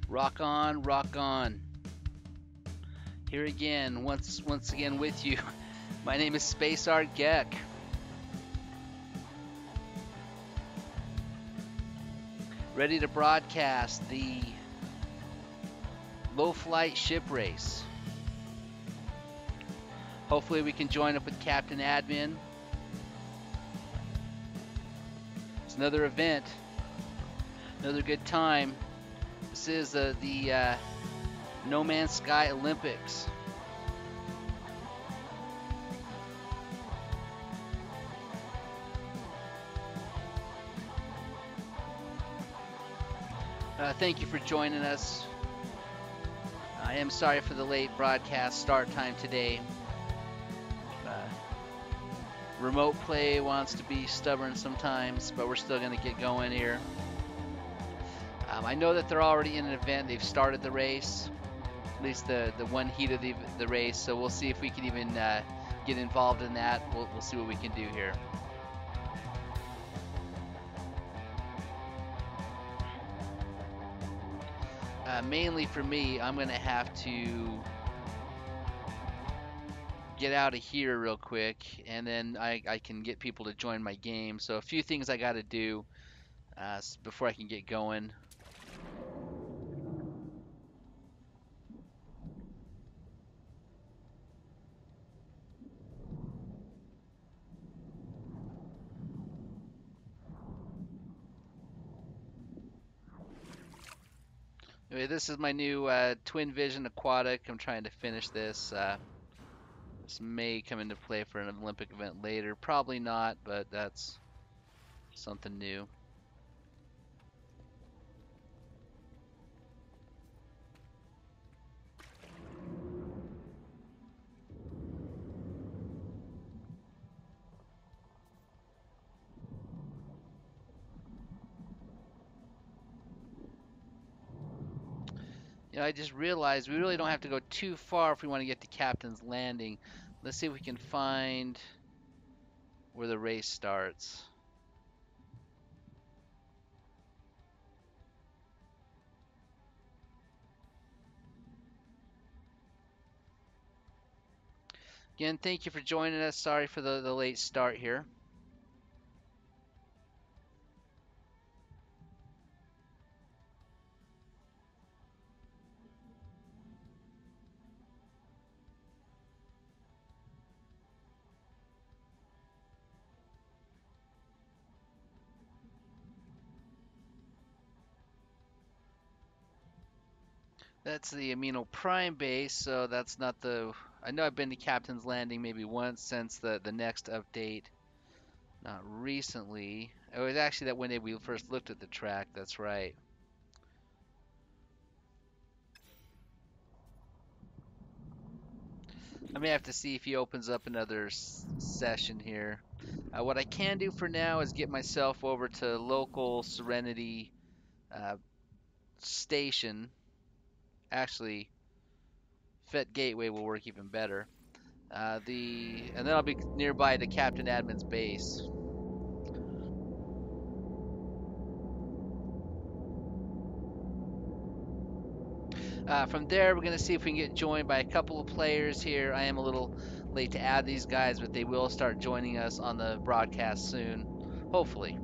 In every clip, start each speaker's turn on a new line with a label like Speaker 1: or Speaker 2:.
Speaker 1: Rock on, rock on. Here again, once again with you. My name is Space Art Geck. Ready to broadcast the low flight ship race. Hopefully we can join up with Captain Admin. It's another event, another good time. This is the No Man's Sky Olympics. Thank you for joining us. I am sorry for the late broadcast start time today. Remote play wants to be stubborn sometimes, but we're still going to get going here. I know that they're already in an event. They've started the race, at least the one heat of the race, so we'll see if we can even get involved in that. We'll see what we can do here. Mainly for me, I'm going to have to get out of here real quick, and then I can get people to join my game. So a few things I got to do before I can get going. Anyway, this is my new Twin Vision Aquatic. I'm trying to finish this. This may come into play for an Olympic event later. Probably not, but that's something new. You know, I just realized we really don't have to go too far if we want to get to Captain's Landing. Let's see if we can find where the race starts. Again, thank you for joining us. Sorry for the late start here. That's the Amino Prime base, so that's not the... I know I've been to Captain's Landing maybe once since the next update. Not recently. It was actually that when we first looked at the track, that's right. I may have to see if he opens up another session here. What I can do for now is get myself over to local Serenity station. Actually, Fett Gateway will work even better. And then I'll be nearby to Captain Admin's base. From there, we're going to see if we can get joined by a couple of players here. I am a little late to add these guys, but they will start joining us on the broadcast soon, hopefully.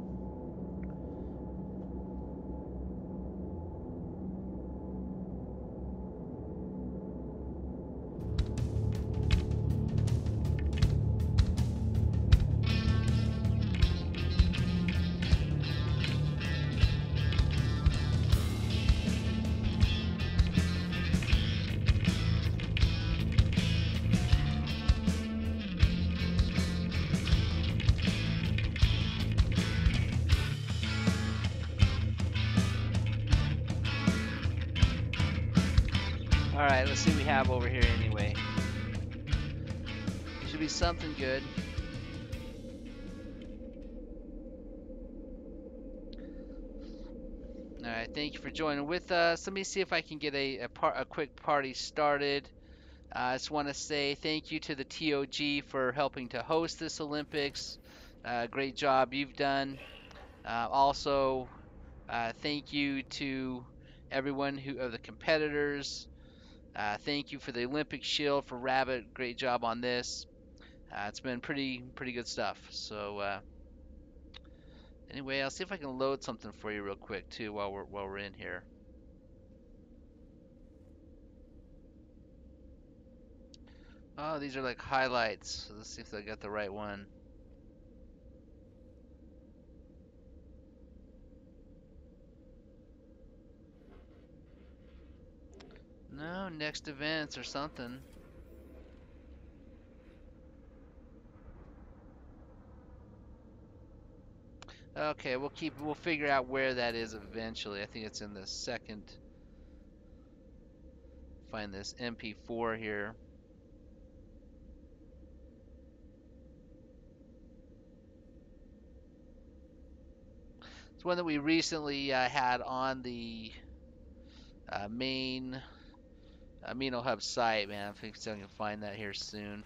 Speaker 1: Alright, let's see what we have over here anyway. Should be something good. Alright, thank you for joining with us. Let me see if I can get a quick party started. I just want to say thank you to the TOG for helping to host this Olympics. Great job you've done. Also, thank you to everyone of the competitors. Thank you for the Olympic Shield for Rabbit. Great job on this. It's been pretty good stuff. So anyway, I'll see if I can load something for you real quick too while we're in here. Oh, these are like highlights. So let's see if I got the right one. No, next events or something. Okay, we'll figure out where that is eventually. I think it's in the second. Find this MP4 here. It's one that we recently had on the main Amino Hub site, man. I think I can find that here soon.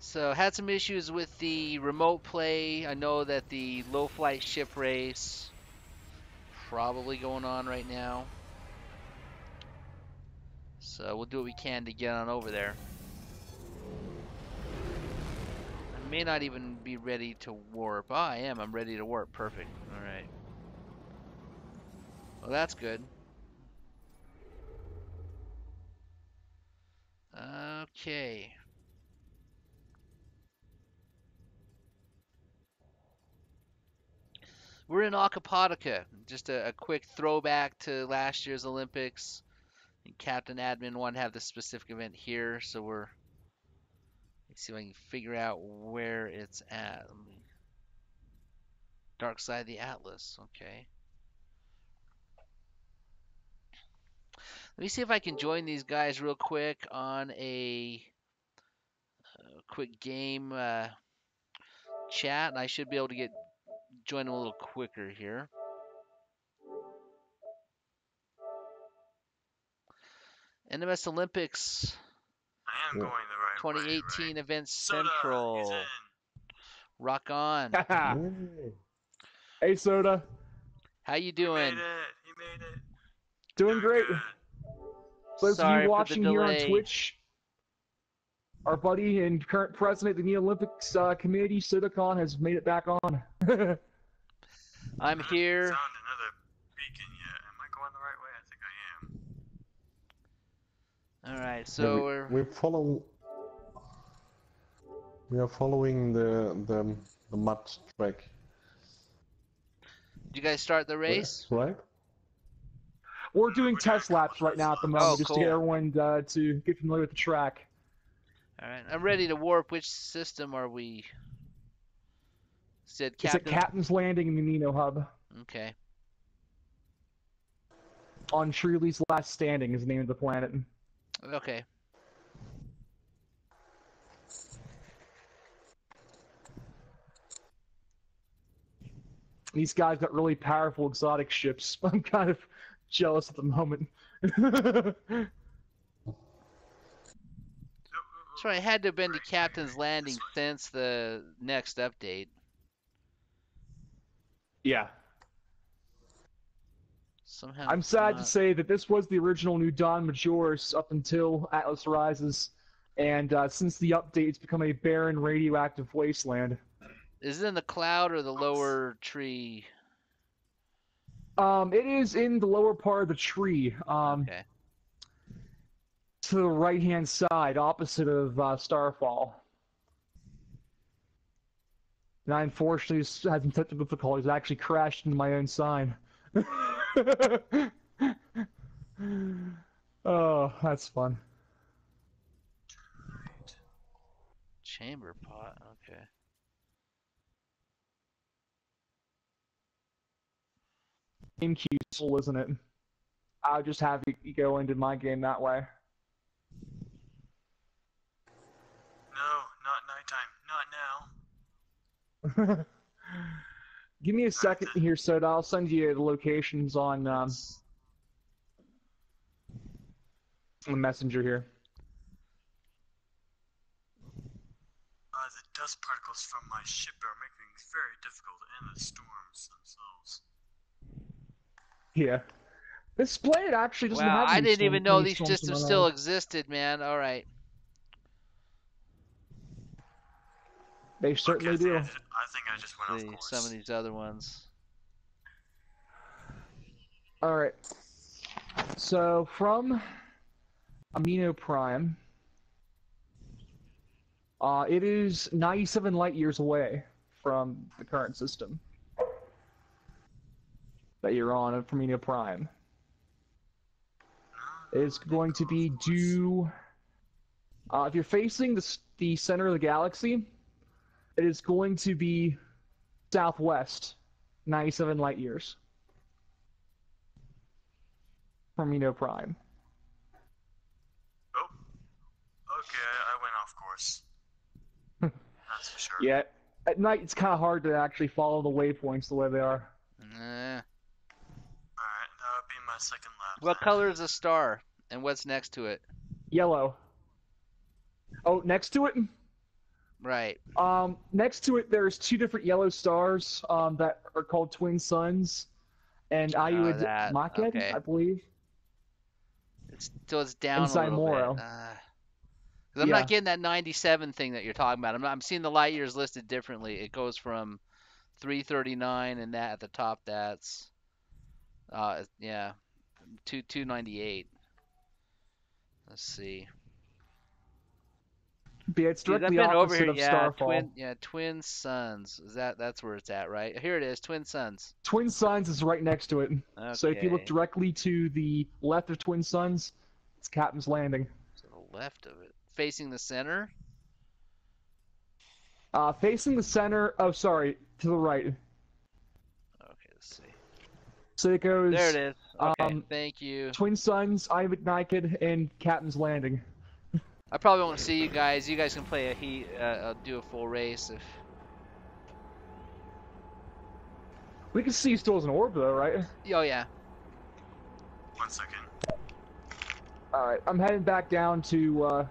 Speaker 1: So had some issues with the remote play. I know that the low flight ship race probably going on right now. So we'll do what we can to get on over there. I may not even be ready to warp. Oh, I am. I'm ready to warp. Perfect. All right. Well, that's good. Okay. We're in Acapulco. Just a quick throwback to last year's Olympics. And Captain Admin wanted to have this specific event here, so let's see if I can figure out where it's at. Dark side of the Atlas. Okay. Let me see if I can join these guys real quick on a quick game chat, and I should be able to join them a little quicker here. NMS Olympics.
Speaker 2: I am going the right
Speaker 1: 2018
Speaker 2: way, right?
Speaker 1: Events
Speaker 2: Soda,
Speaker 1: Central.
Speaker 2: he's in.
Speaker 1: Rock on.
Speaker 3: Hey, Soda.
Speaker 1: How you doing?
Speaker 2: He made it.
Speaker 3: Doing great.
Speaker 2: Good.
Speaker 3: For those of
Speaker 1: Sorry
Speaker 3: you
Speaker 1: for the
Speaker 3: watching here on
Speaker 1: delay.
Speaker 3: Twitch, our buddy and current president of the Olympics Committee, SodaCon, has made it back on.
Speaker 1: I'm here.
Speaker 2: Found another beacon yet. Am I going the right way? I think I am.
Speaker 1: All right, so
Speaker 4: we are following the mud track.
Speaker 1: Did you guys start the race?
Speaker 4: Right?
Speaker 3: We're doing test laps right now at the moment, just to get
Speaker 1: cool.
Speaker 3: everyone to get familiar with the track.
Speaker 1: All right, I'm ready to warp. Which system are we? Said Captain.
Speaker 3: It's at Captain's Landing in the Amino Hub.
Speaker 1: Okay.
Speaker 3: On Shreely's Last Standing is the name of the planet.
Speaker 1: Okay.
Speaker 3: These guys got really powerful exotic ships. I'm kind of jealous at the moment.
Speaker 1: So I had to have been to Captain's Landing since the next update.
Speaker 3: Yeah.
Speaker 1: Somehow.
Speaker 3: I'm sad to say that this was the original New Dawn Majoris up until Atlas Rises, and since the update, it's become a barren, radioactive wasteland.
Speaker 1: Is it in the cloud or the lower tree?
Speaker 3: It is in the lower part of the tree.
Speaker 1: Okay.
Speaker 3: To the right-hand side, opposite of Starfall. And I unfortunately had some technical difficulties. I actually crashed into my own sign. Oh, that's fun.
Speaker 1: Chamber pot. Okay.
Speaker 3: Useful, isn't it? I'll just have you go into my game that way.
Speaker 2: No, not nighttime. Not now.
Speaker 3: Give me a second here, Soda. I'll send you the locations on the messenger here.
Speaker 2: the dust particles from my ship are making things very difficult, and the storms themselves.
Speaker 3: Yeah. This planet actually doesn't
Speaker 1: Wow,
Speaker 3: have
Speaker 1: I
Speaker 3: any
Speaker 1: didn't even know
Speaker 3: many
Speaker 1: these
Speaker 3: storms
Speaker 1: systems
Speaker 3: going
Speaker 1: still
Speaker 3: on.
Speaker 1: existed, man. All right.
Speaker 3: They certainly do.
Speaker 2: I think I just went off
Speaker 1: See
Speaker 2: course.
Speaker 1: some of these other ones.
Speaker 3: Alright. So, from Amino Prime, it is 97 light years away from the current system that you're on from Amino Prime. It's going to be due... if you're facing the center of the galaxy, it is going to be southwest, 97 light years from Amino Prime.
Speaker 2: Oh. Okay, I went off course. That's for sure.
Speaker 3: Yeah, at night it's kind of hard to actually follow the waypoints the way they are.
Speaker 2: Alright, that would be my second lap.
Speaker 1: What
Speaker 2: then.
Speaker 1: color is the star, and what's next to it?
Speaker 3: Yellow. Oh, next to it?
Speaker 1: Right.
Speaker 3: Next to it, there's two different yellow stars that are called twin suns, and Ayud
Speaker 1: that.
Speaker 3: Maked,
Speaker 1: Okay.
Speaker 3: I believe.
Speaker 1: So it's down
Speaker 3: Inside
Speaker 1: a little
Speaker 3: Moro.
Speaker 1: bit. 'Cause I'm
Speaker 3: Yeah.
Speaker 1: not getting that 97 thing that you're talking about. I'm seeing the light years listed differently. It goes from 339, and that at the top, that's yeah, 298. Let's see.
Speaker 3: But yeah, it's
Speaker 1: Dude, I've
Speaker 3: directly
Speaker 1: been over
Speaker 3: opposite
Speaker 1: here.
Speaker 3: of
Speaker 1: Yeah,
Speaker 3: Starfall.
Speaker 1: twin suns. That's where it's at, right? Here it is, twin suns.
Speaker 3: Twin Suns is right next to it. So if you look
Speaker 1: Okay.
Speaker 3: directly to the left of Twin Suns, it's Captain's Landing.
Speaker 1: To the left of it, facing the center.
Speaker 3: Facing the center. Oh, sorry, to the right.
Speaker 1: Okay, let's see.
Speaker 3: So it goes.
Speaker 1: There it is. Okay,
Speaker 3: Um,
Speaker 1: thank you.
Speaker 3: Twin Suns, Ayud Maked, and Captain's Landing.
Speaker 1: I probably won't see you guys. You guys can play I'll do a full race if.
Speaker 3: We can see you still as an orb, though, right?
Speaker 1: Oh yeah.
Speaker 2: 1 second.
Speaker 3: Alright, I'm heading back down to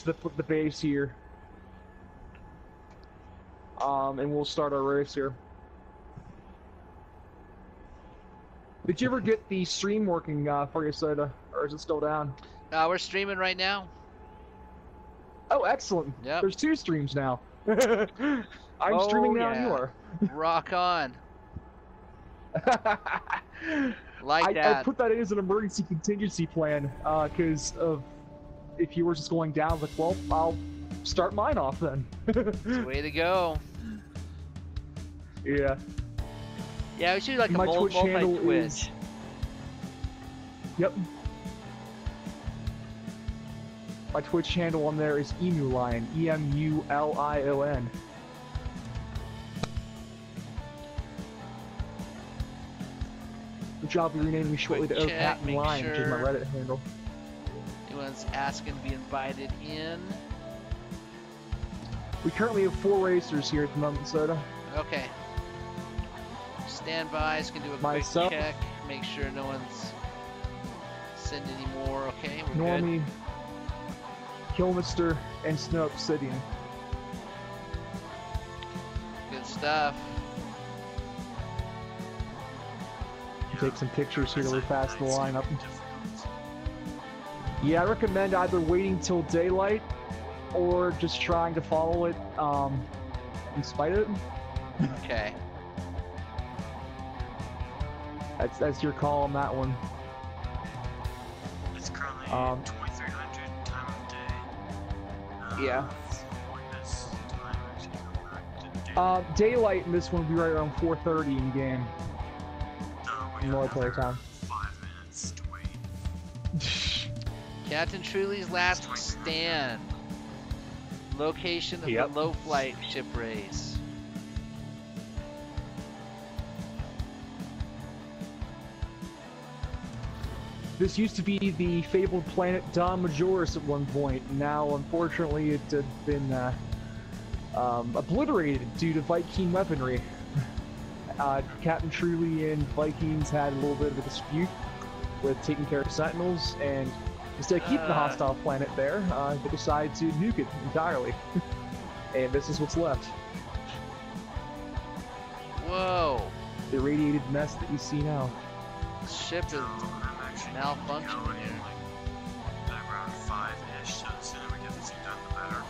Speaker 3: the base here. And we'll start our race here. Did you ever get the stream working for your soda, or is it still down?
Speaker 1: We're streaming right now.
Speaker 3: Oh, excellent.
Speaker 1: Yep.
Speaker 3: There's 2 streams now. I'm streaming now and you
Speaker 1: yeah.
Speaker 3: are.
Speaker 1: Rock on. Like
Speaker 3: I
Speaker 1: that.
Speaker 3: put that in as an emergency contingency plan, because of if you were just going down, I was like, well, I'll start mine off then.
Speaker 1: Way to go.
Speaker 3: Yeah.
Speaker 1: Yeah, we should do like a
Speaker 3: My Twitch handle
Speaker 1: multi-Twitch.
Speaker 3: is- Yep. My Twitch handle on there is Emulion, E-M-U-L-I-O-N. Which I'll be renaming shortly to
Speaker 1: Quick check,
Speaker 3: Captain
Speaker 1: make
Speaker 3: Lion, which is my
Speaker 1: sure.
Speaker 3: Reddit handle.
Speaker 1: Anyone's asking to be invited in?
Speaker 3: We currently have 4 racers here at the moment, Soda.
Speaker 1: Okay. Standbys can do a
Speaker 3: Myself.
Speaker 1: quick check. Make sure no one's sent any more. Okay, we're good.
Speaker 3: Normie, Killmister, and Snow Obsidian.
Speaker 1: Good stuff.
Speaker 3: Take some pictures here really fast in the
Speaker 2: It's
Speaker 3: lineup.
Speaker 2: difficult.
Speaker 3: Yeah, I recommend either waiting till daylight or just trying to follow it in spite of it.
Speaker 1: Okay.
Speaker 3: That's your call on that one.
Speaker 2: It's currently 2300 time of day.
Speaker 3: Yeah.
Speaker 2: This time actually go back to day.
Speaker 3: Daylight in this one will be right around 4:30 in game.
Speaker 2: So we have
Speaker 3: military
Speaker 2: another
Speaker 3: time.
Speaker 2: 5 minutes to wait.
Speaker 1: Captain Truly's last stand. Location of
Speaker 3: Yep.
Speaker 1: the low flight ship race.
Speaker 3: This used to be the fabled planet Don Majoris at one point. Now, unfortunately, it had been obliterated due to Viking weaponry. Captain Truly and Vikings had a little bit of a dispute with taking care of Sentinels, and Instead of keeping the hostile planet there, they decide to nuke it entirely. And this is what's left.
Speaker 1: Whoa.
Speaker 3: The irradiated mess that you see now.
Speaker 1: Ship is
Speaker 2: I'm actually
Speaker 1: malfunctioning
Speaker 2: going
Speaker 1: here.
Speaker 2: like around 5-ish, so the sooner we get this thing done, the better.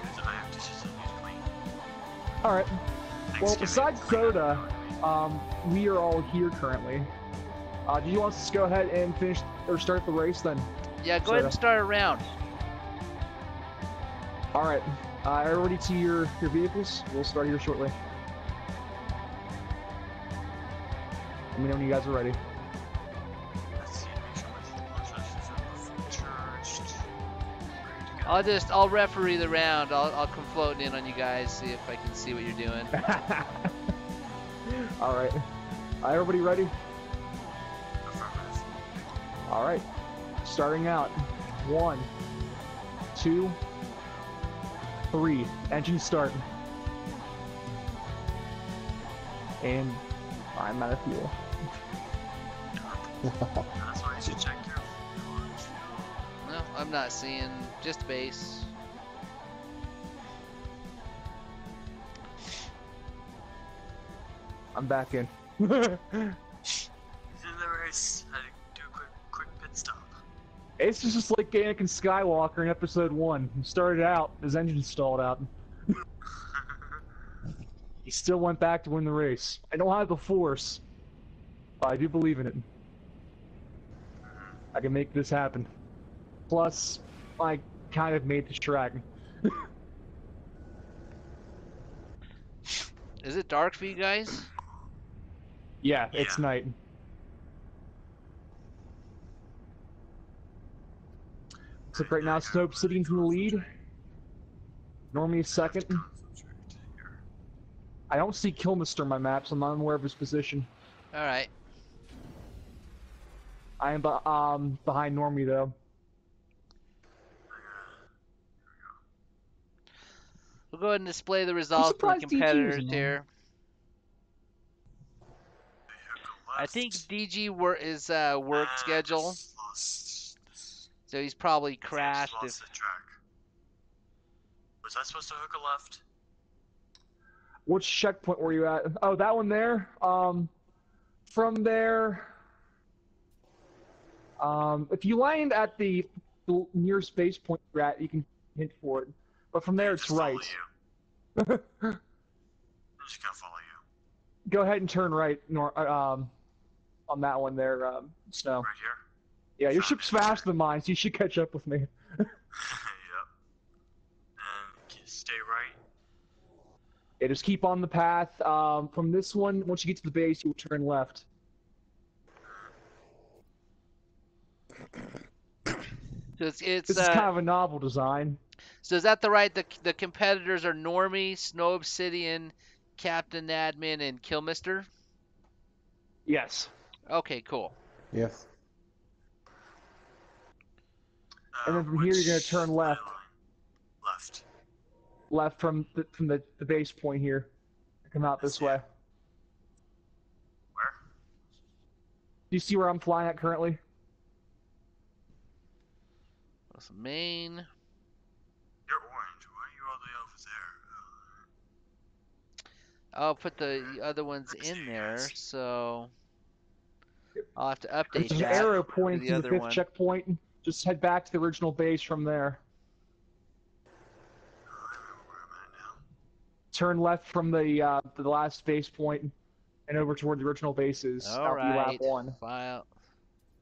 Speaker 2: Because I have dishes I need to clean.
Speaker 3: Alright. Well,
Speaker 2: Thanksgiving
Speaker 3: besides
Speaker 2: cleanup,
Speaker 3: Soda,
Speaker 2: you know what I mean?
Speaker 3: we are all here currently. Do you want us to go ahead and finish or start the race then?
Speaker 1: Yeah, go ahead and start a round.
Speaker 3: Alright. Everybody to your vehicles. We'll start here shortly. Let me know when you guys are ready.
Speaker 2: Let's see, make sure my transfers are fully charged. Ready to go.
Speaker 1: I'll referee the round. I'll come floating in on you guys, see if I can see what you're doing.
Speaker 3: Alright. Everybody ready?
Speaker 2: Affirmative.
Speaker 3: Alright. Starting out. 1, 2, 3. Engine start. And I'm out of fuel.
Speaker 2: That's why you should check your fuel.
Speaker 1: No, I'm not seeing just base.
Speaker 3: I'm back in.
Speaker 2: He's in the race. Had to do a quick pit stop.
Speaker 3: It's just like Anakin Skywalker in Episode 1. He started out, his engine stalled out. He still went back to win the race. I don't have the Force, but I do believe in it. I can make this happen. Plus, I kind of made the track.
Speaker 1: Is it dark for you guys?
Speaker 3: Yeah, it's
Speaker 2: Yeah.
Speaker 3: night. So right now, Snope City's in the lead. Normie second.
Speaker 2: Concentrate here.
Speaker 3: I don't see Killmister on my map, so I'm not aware of his position.
Speaker 1: All right.
Speaker 3: I am behind Normie though.
Speaker 1: We'll go ahead and display the results for the
Speaker 3: surprised DG was
Speaker 1: competitors
Speaker 3: in
Speaker 1: here.
Speaker 2: Vehicle
Speaker 1: I think
Speaker 2: left.
Speaker 1: DG is work schedule,
Speaker 2: Just lost this.
Speaker 1: so he's probably
Speaker 2: Just
Speaker 1: crashed. If
Speaker 2: lost the track. Was I supposed to hook a left?
Speaker 3: Which checkpoint were you at? Oh, that one there. From there, if you land at the nearest base point you're at, you can hint for it. But from there, it's
Speaker 2: Just follow
Speaker 3: right.
Speaker 2: you. I'm just gonna follow you.
Speaker 3: Go ahead and turn right, on that one there, Snow.
Speaker 2: Right here.
Speaker 3: Yeah, your ship's faster than mine, so you should catch up with me.
Speaker 2: Yep. And stay right.
Speaker 3: Yeah, just keep on the path. From this one, once you get to the base, you'll turn left.
Speaker 1: so it's
Speaker 3: This is kind of a novel design.
Speaker 1: so is that the right? The competitors are Normie, Snow Obsidian, Captain Admin, and Killmister.
Speaker 3: Yes.
Speaker 1: Okay, cool.
Speaker 4: Yes.
Speaker 3: And then from here, you're gonna turn
Speaker 2: Which
Speaker 3: left.
Speaker 2: line? Left.
Speaker 3: Left from the base point here. Come out this way.
Speaker 2: Where?
Speaker 3: Do you see where I'm flying at currently?
Speaker 1: That's the main.
Speaker 2: You're orange. Why are you all the way over there?
Speaker 1: I'll put the other ones in there, so I'll have to update
Speaker 3: There's an
Speaker 1: that
Speaker 3: arrow
Speaker 1: to
Speaker 3: pointing
Speaker 1: the
Speaker 3: to the
Speaker 1: other
Speaker 3: fifth
Speaker 1: one.
Speaker 3: checkpoint. Just head back to the original base from there.
Speaker 2: I remember where I'm at now.
Speaker 3: Turn left from the last base point and over toward the original bases.
Speaker 1: All
Speaker 3: That'll be lap
Speaker 1: right.
Speaker 3: 1.
Speaker 1: File.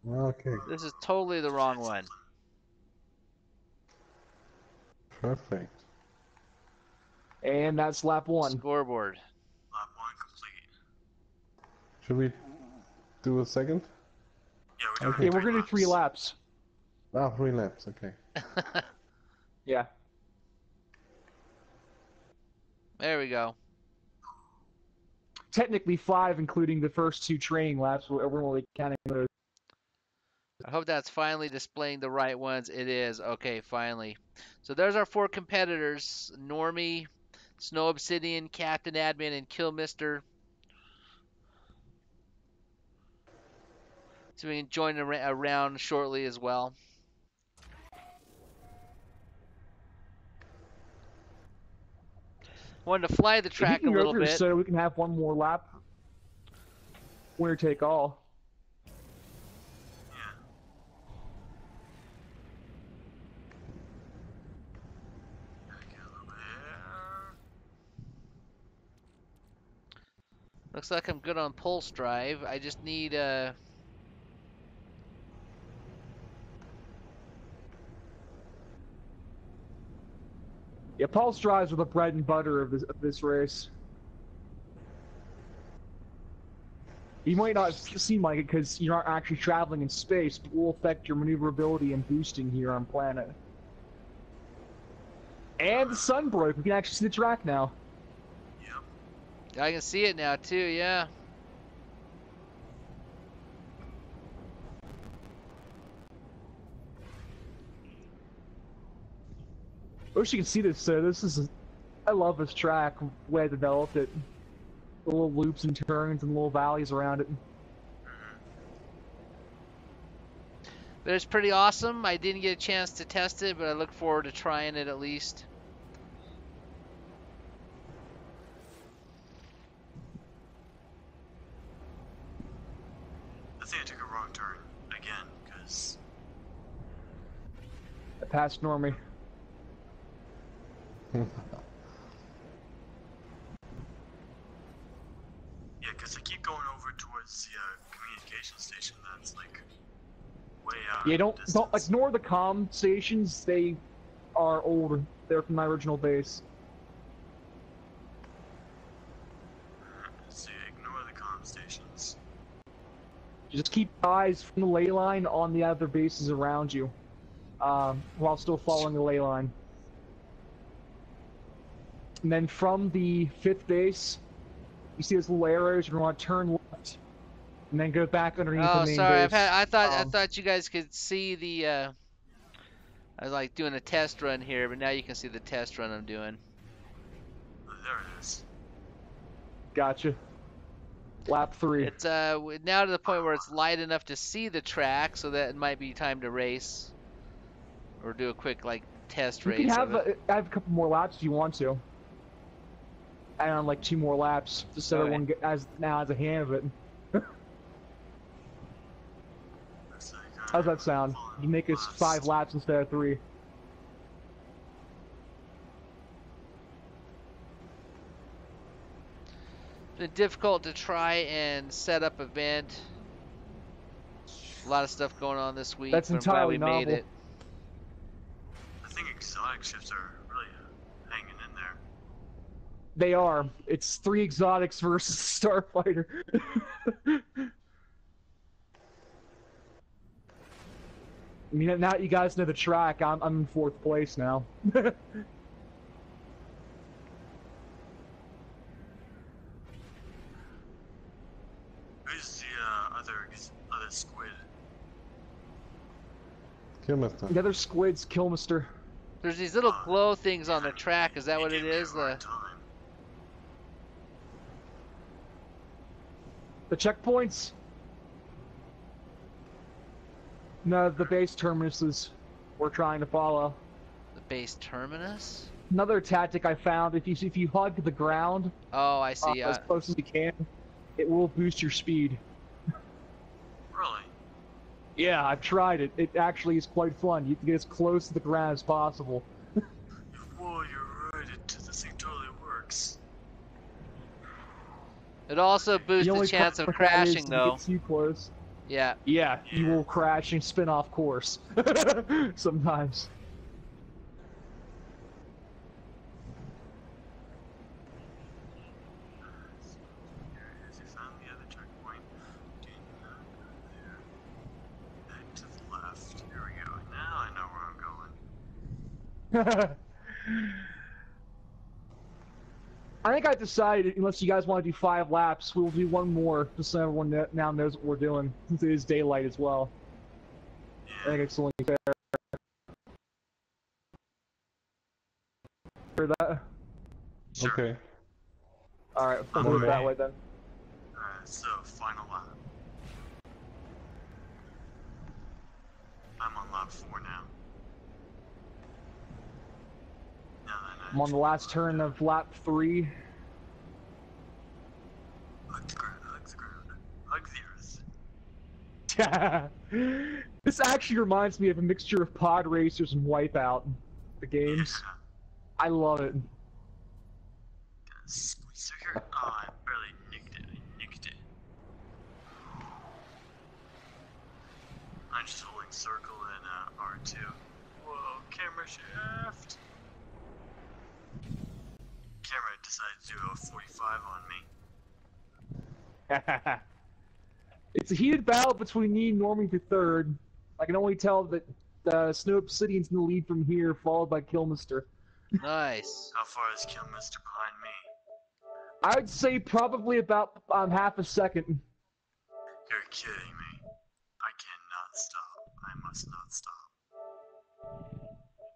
Speaker 4: Okay.
Speaker 1: This is totally the wrong one.
Speaker 4: Perfect.
Speaker 3: And that's lap 1.
Speaker 1: Scoreboard.
Speaker 2: Lap 1 complete.
Speaker 4: Should we do a second?
Speaker 2: Yeah, we're
Speaker 4: Okay.
Speaker 2: doing
Speaker 3: Yeah, we're gonna do 3 laps.
Speaker 4: Ah, 3 laps. Okay.
Speaker 3: Yeah.
Speaker 1: There we go.
Speaker 3: Technically 5, including the first 2 training laps. We're only counting those.
Speaker 1: I hope that's finally displaying the right ones. It is. Okay, finally. So there's our 4 competitors. Normie, Snow Obsidian, Captain Admin, and Killmister. So we can join a round shortly as well. wanted to fly the
Speaker 3: If you
Speaker 1: track a
Speaker 3: can go
Speaker 1: little
Speaker 3: through,
Speaker 1: bit.
Speaker 3: so we can have one more lap. Winner take all.
Speaker 2: Yeah. Get a little bit there.
Speaker 1: Looks like I'm good on pulse drive. I just need
Speaker 3: Yeah, pulse drives are the bread and butter of this race. You might not seem like it because you're not actually traveling in space, but will affect your maneuverability and boosting here on planet. And the sun broke. We can actually see the track now.
Speaker 2: Yep.
Speaker 1: I can see it now too, yeah.
Speaker 3: I wish you could see this. I love this track. The way I developed it. The little loops and turns and little valleys around it.
Speaker 1: But it's pretty awesome. I didn't get a chance to test it, but I look forward to trying it at least.
Speaker 2: I think I took a wrong turn again, because
Speaker 3: I passed Normie.
Speaker 2: yeah, because I keep going over towards the communication station that's like way out.
Speaker 3: Yeah,
Speaker 2: in
Speaker 3: don't
Speaker 2: distance.
Speaker 3: ignore the comm stations. They are old. They're from my original base.
Speaker 2: So ignore the comm stations.
Speaker 3: Just keep eyes from the ley line on the other bases around you, while still following the ley line. And then from the 5th base, you see those little arrows. You're going to turn left, and then go back underneath the
Speaker 1: Oh,
Speaker 3: main
Speaker 1: sorry.
Speaker 3: base.
Speaker 1: I thought you guys could see the I was like doing a test run here, but now you can see the test run I'm doing.
Speaker 2: Oh, there it is.
Speaker 3: Gotcha. Lap 3.
Speaker 1: It's now to the point where it's light enough to see the track, so that it might be time to race or do a quick like test
Speaker 3: You
Speaker 1: race
Speaker 3: can
Speaker 1: of it.
Speaker 3: have a couple more laps if you want to. Add on like 2 more laps, just so
Speaker 1: Okay.
Speaker 3: everyone has a hand of it.
Speaker 2: Looks like
Speaker 3: How's that sound? You make us 5 laps instead of 3.
Speaker 1: It's been difficult to try and set up event. A lot of stuff going on this week.
Speaker 3: That's
Speaker 1: but I'm glad
Speaker 3: entirely
Speaker 1: we made
Speaker 3: novel.
Speaker 1: it.
Speaker 2: I think exotic ships are really hanging in there.
Speaker 3: They are. It's 3 exotics versus Starfighter. I mean, now that you guys know the track, I'm in 4th place now.
Speaker 2: Who's the other squid?
Speaker 4: Killmaster.
Speaker 3: The other squid's Killmaster.
Speaker 1: There's these little glow things on the track. Is that
Speaker 2: He
Speaker 1: what it
Speaker 2: gave me a
Speaker 1: is?
Speaker 2: hard time.
Speaker 3: The checkpoints? No, the base terminuses we're trying to follow.
Speaker 1: The base terminus?
Speaker 3: Another tactic I found: if you hug the ground
Speaker 1: Oh, I see.
Speaker 3: as close as you can, it will boost your speed.
Speaker 2: Really?
Speaker 3: Yeah, I've tried it. It actually is quite fun. You can get as close to the ground as possible.
Speaker 2: Whoa, you're right. This thing totally works.
Speaker 1: It also boosts the
Speaker 3: only
Speaker 1: chance of
Speaker 3: problem with that is
Speaker 1: crashing,
Speaker 3: if
Speaker 1: though.
Speaker 3: you get too close.
Speaker 1: Yeah.
Speaker 3: Yeah, you will crash and spin off course. Sometimes.
Speaker 2: Has he found the other checkpoint? Do not go there. Back to the left. Here we go. Now I know where I'm going.
Speaker 3: I think I decided, unless you guys want to do 5 laps, we'll do 1 more, just so everyone now knows what we're doing, since it is daylight as well. I
Speaker 2: Yeah.
Speaker 3: think it's only fair. For that?
Speaker 2: Sure.
Speaker 4: Okay.
Speaker 3: Alright, we'll do it that way then.
Speaker 2: Alright, so final lap. I'm on lap 4 now. Now that I
Speaker 3: I'm on the last turn of lap 3.
Speaker 2: Hug the ground, hug the ground. Hug the earth.
Speaker 3: This actually reminds me of a mixture of Pod Racers and Wipeout, the games. I love it.
Speaker 2: Squeeze through here. Oh, I barely nicked it. I nicked it. I'm just holding circle and R2. Whoa, camera shift. Camera decided to do a 45 on me.
Speaker 3: It's a heated battle between me and Normie for third. I can only tell that Snow Obsidian's in the lead from here, followed by Killmister.
Speaker 1: Nice.
Speaker 2: How far is Killmister behind me?
Speaker 3: I would say probably about half a second.
Speaker 2: You're kidding me. I cannot stop. I must not stop.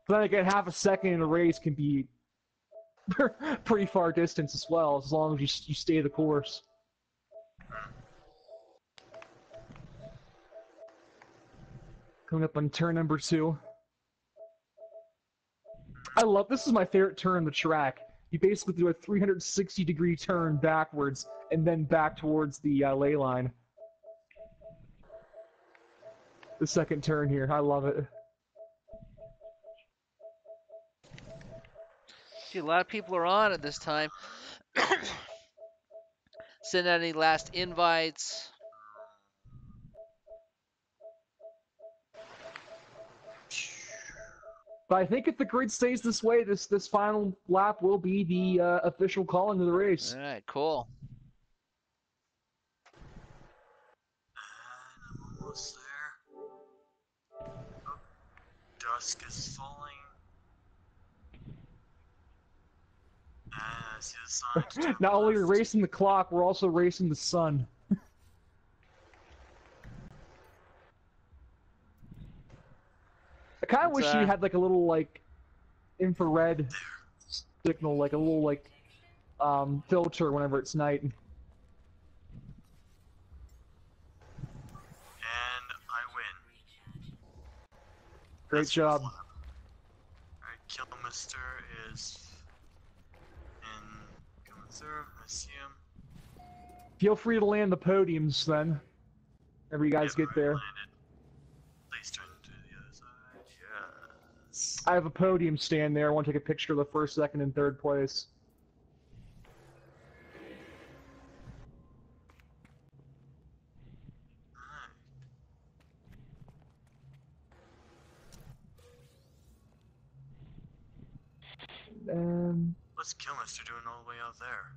Speaker 3: But then again, half a second in a race can be pretty far distance as well, as long as you stay the course. Coming up on turn number 2. I love this. Is my favorite turn on the track. You basically do a 360-degree turn backwards and then back towards the ley line. The second turn here, I love it.
Speaker 1: See, a lot of people are on at this time. Send out any last invites.
Speaker 3: But I think if the grid stays this way, this final lap will be the official calling of the race.
Speaker 1: All right, cool.
Speaker 2: And I'm almost there. Oh, dusk is falling. And I see the sign to turn
Speaker 3: Not only are we
Speaker 2: left.
Speaker 3: racing the clock, we're also racing the sun. I kind of
Speaker 1: It's,
Speaker 3: wish you had like a little like infrared signal, like a little like filter whenever it's night.
Speaker 2: And I win.
Speaker 3: Great
Speaker 2: That's
Speaker 3: job.
Speaker 2: full lap. Alright, Killmister is in Killmister. I see him.
Speaker 3: Feel free to land the podiums then, whenever you guys
Speaker 2: Yep,
Speaker 3: get
Speaker 2: already
Speaker 3: there.
Speaker 2: landed. Please turn to the other side. Yes.
Speaker 3: I have a podium stand there. I want to take a picture of the first, second, and third place.
Speaker 2: What's Killmister doing all the way out there?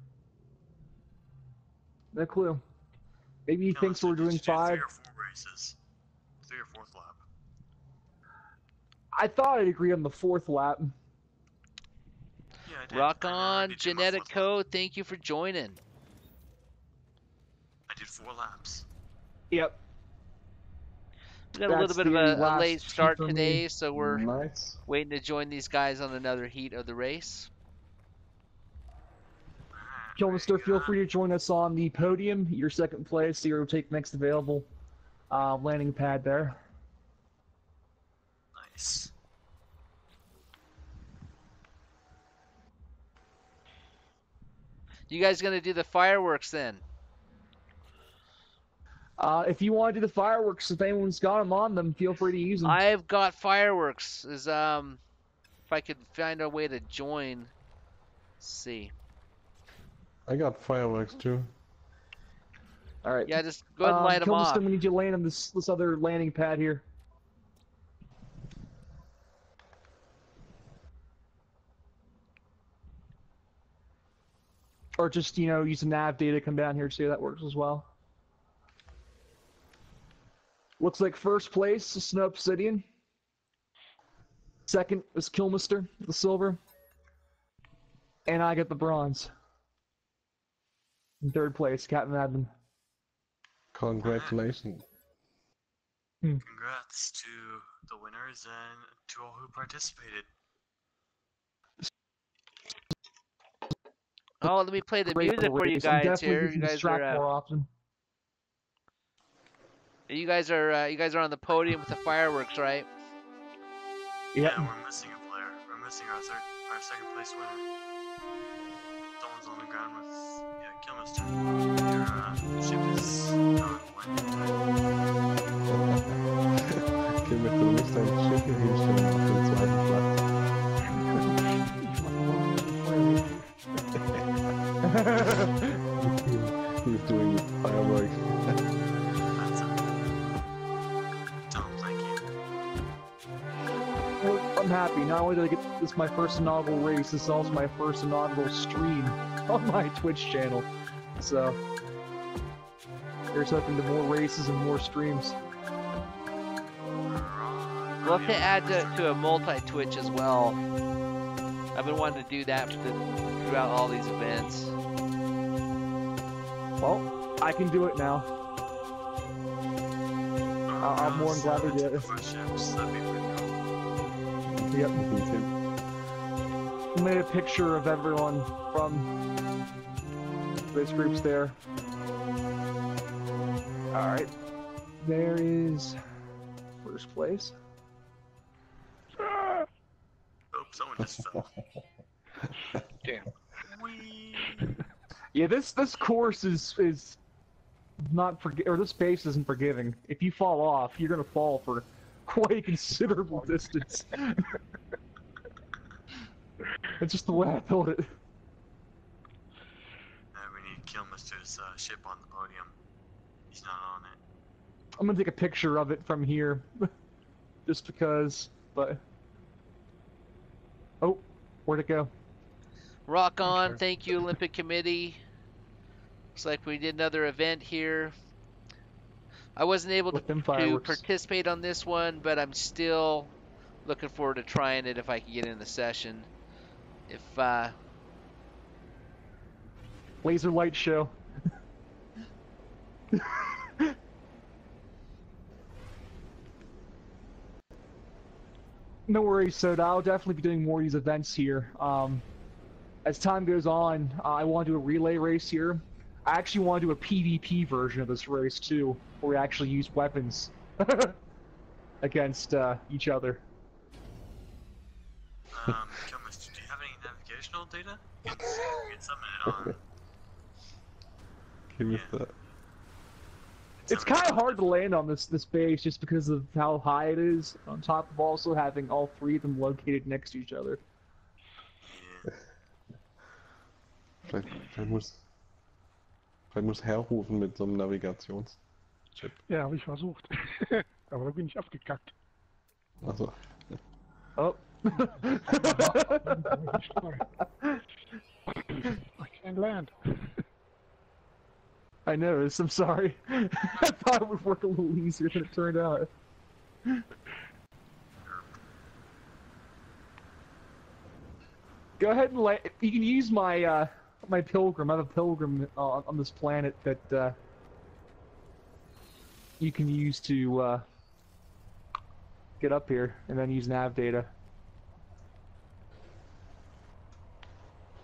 Speaker 3: No clue. Maybe he thinks
Speaker 2: Killmister,
Speaker 3: we're
Speaker 2: did
Speaker 3: doing
Speaker 2: you do
Speaker 3: 5.
Speaker 2: 3 or 4 races? 3 or 4th lap.
Speaker 3: I thought I'd agree on the 4th lap.
Speaker 2: Yeah, I did.
Speaker 1: Rock
Speaker 2: I
Speaker 1: on,
Speaker 2: already did my
Speaker 1: Genetic
Speaker 2: 4th lap.
Speaker 1: Code. Thank you for joining.
Speaker 2: I did 4 laps.
Speaker 3: Yep.
Speaker 1: We got a little
Speaker 3: That's
Speaker 1: bit of
Speaker 3: the
Speaker 1: a
Speaker 3: last
Speaker 1: late
Speaker 3: heat
Speaker 1: start
Speaker 3: for me.
Speaker 1: today, so we're
Speaker 4: Nice.
Speaker 1: waiting to join these guys on another heat of the race.
Speaker 3: Killmister, feel free to join us on the podium. Your second place, so you'll take next available landing pad there.
Speaker 2: Nice.
Speaker 1: You guys gonna do the fireworks then?
Speaker 3: If you want to do the fireworks, if anyone's got them on them, feel free to use them.
Speaker 1: I've got fireworks. Is if I could find a way to join. Let's see.
Speaker 4: I got fireworks too.
Speaker 3: All right.
Speaker 1: Yeah, just go ahead and light them off.
Speaker 3: Killmister, we need you to land on this other landing pad here. Or just, use the nav data, come down here, see how that works as well. Looks like first place is Snow Obsidian. Second is Killmister, the silver. And I get the bronze. In third place, Captain Admin.
Speaker 4: Congratulations.
Speaker 2: Congrats to the winners and to all who participated.
Speaker 1: Oh, let me play the
Speaker 3: Great
Speaker 1: music for you
Speaker 3: race. I'm
Speaker 1: guys
Speaker 3: definitely
Speaker 1: here.
Speaker 3: using this track more often.
Speaker 1: You guys are on the podium with the fireworks, right?
Speaker 3: Yep.
Speaker 2: Yeah, we're missing a player. We're missing our second place winner. Someone's on the ground with Kilmister. Your ship is gone.
Speaker 4: Kim möchte nicht sein Schiff hier hinstellen auf den zweiten Platz. He's doing fireworks.
Speaker 2: That's Tom, thank you.
Speaker 3: Well, I'm happy. Not only did I get this my first inaugural race, this is also my first inaugural stream on my Twitch channel. So, there's hoping to more races and more streams.
Speaker 1: We'll have to add to a multi-Twitch as well. I've been wanting to do that throughout all these events.
Speaker 3: Well, I can do it now. I'm more than glad to do it.
Speaker 2: That'd be pretty cool.
Speaker 3: Yep. I made a picture of everyone from those groups there. Alright. There is first place.
Speaker 2: Oh, someone just fell.
Speaker 5: Damn.
Speaker 2: Whee!
Speaker 3: Yeah, this course is not or this base isn't forgiving. If you fall off, you're gonna fall for quite a considerable distance. That's just the way I built it.
Speaker 2: Now we need Kilmister's ship on the podium. He's not on it.
Speaker 3: I'm gonna take a picture of it from here, just because. But oh, where'd it go?
Speaker 1: Rock on. Thank you, Olympic Committee. Looks like we did another event here. I wasn't able to participate on this one, but I'm still looking forward to trying it if I can get in the session. If
Speaker 3: Laser light show. No worries, Soda. I'll definitely be doing more of these events here. As time goes on, I want to do a relay race here. I actually want to do a PvP version of this race too, where we actually use weapons against each other.
Speaker 2: Kilmister, do you have any navigational data? Get something on.
Speaker 4: Kilmister.
Speaker 3: It's kind of hard to land on this base just because of how high it is, on top of also having all three of them located next to each other.
Speaker 4: Vielleicht muss herrufen mit so einem Navigationschip.
Speaker 5: Ja, habe ich versucht. Aber da bin ich abgekackt.
Speaker 4: Also.
Speaker 3: Oh.
Speaker 5: I can't land.
Speaker 3: I noticed, I'm sorry. I thought it would work a little easier than it turned out. Go ahead and you can use my my pilgrim. I have a pilgrim on this planet that you can use to get up here, and then use nav data.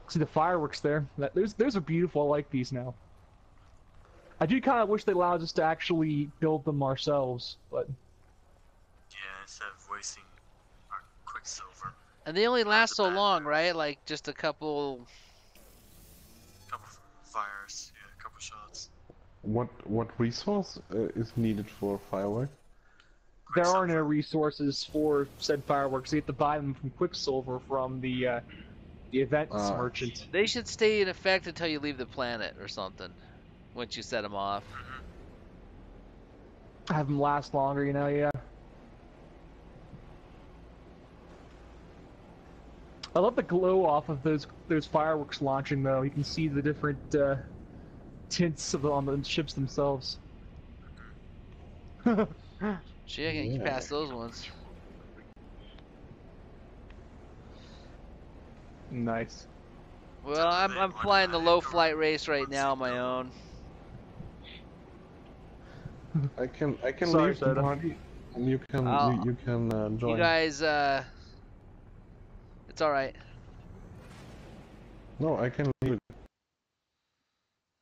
Speaker 3: See the fireworks there? Those are beautiful. I like these now. I do kind of wish they allowed us to actually build them ourselves, but...
Speaker 2: Yeah, instead of wasting our quicksilver.
Speaker 1: And they only last so long, right? Like just a couple
Speaker 2: fires, yeah, a couple shots.
Speaker 4: What resource is needed for firework?
Speaker 3: There are no resources for said fireworks. You have to buy them from Quicksilver from the events merchant.
Speaker 1: They should stay in effect until you leave the planet or something. Once you set them off.
Speaker 3: Have them last longer, you know, yeah. I love the glow off of those fireworks launching, though. You can see the different tints on the ships themselves.
Speaker 1: Shit, I can get past those ones.
Speaker 3: Nice.
Speaker 1: Well, I'm flying the low flight race right now on my own.
Speaker 4: I can
Speaker 3: Sorry,
Speaker 4: leave the party, and you can join.
Speaker 1: You guys, it's all right.
Speaker 4: No, I can leave.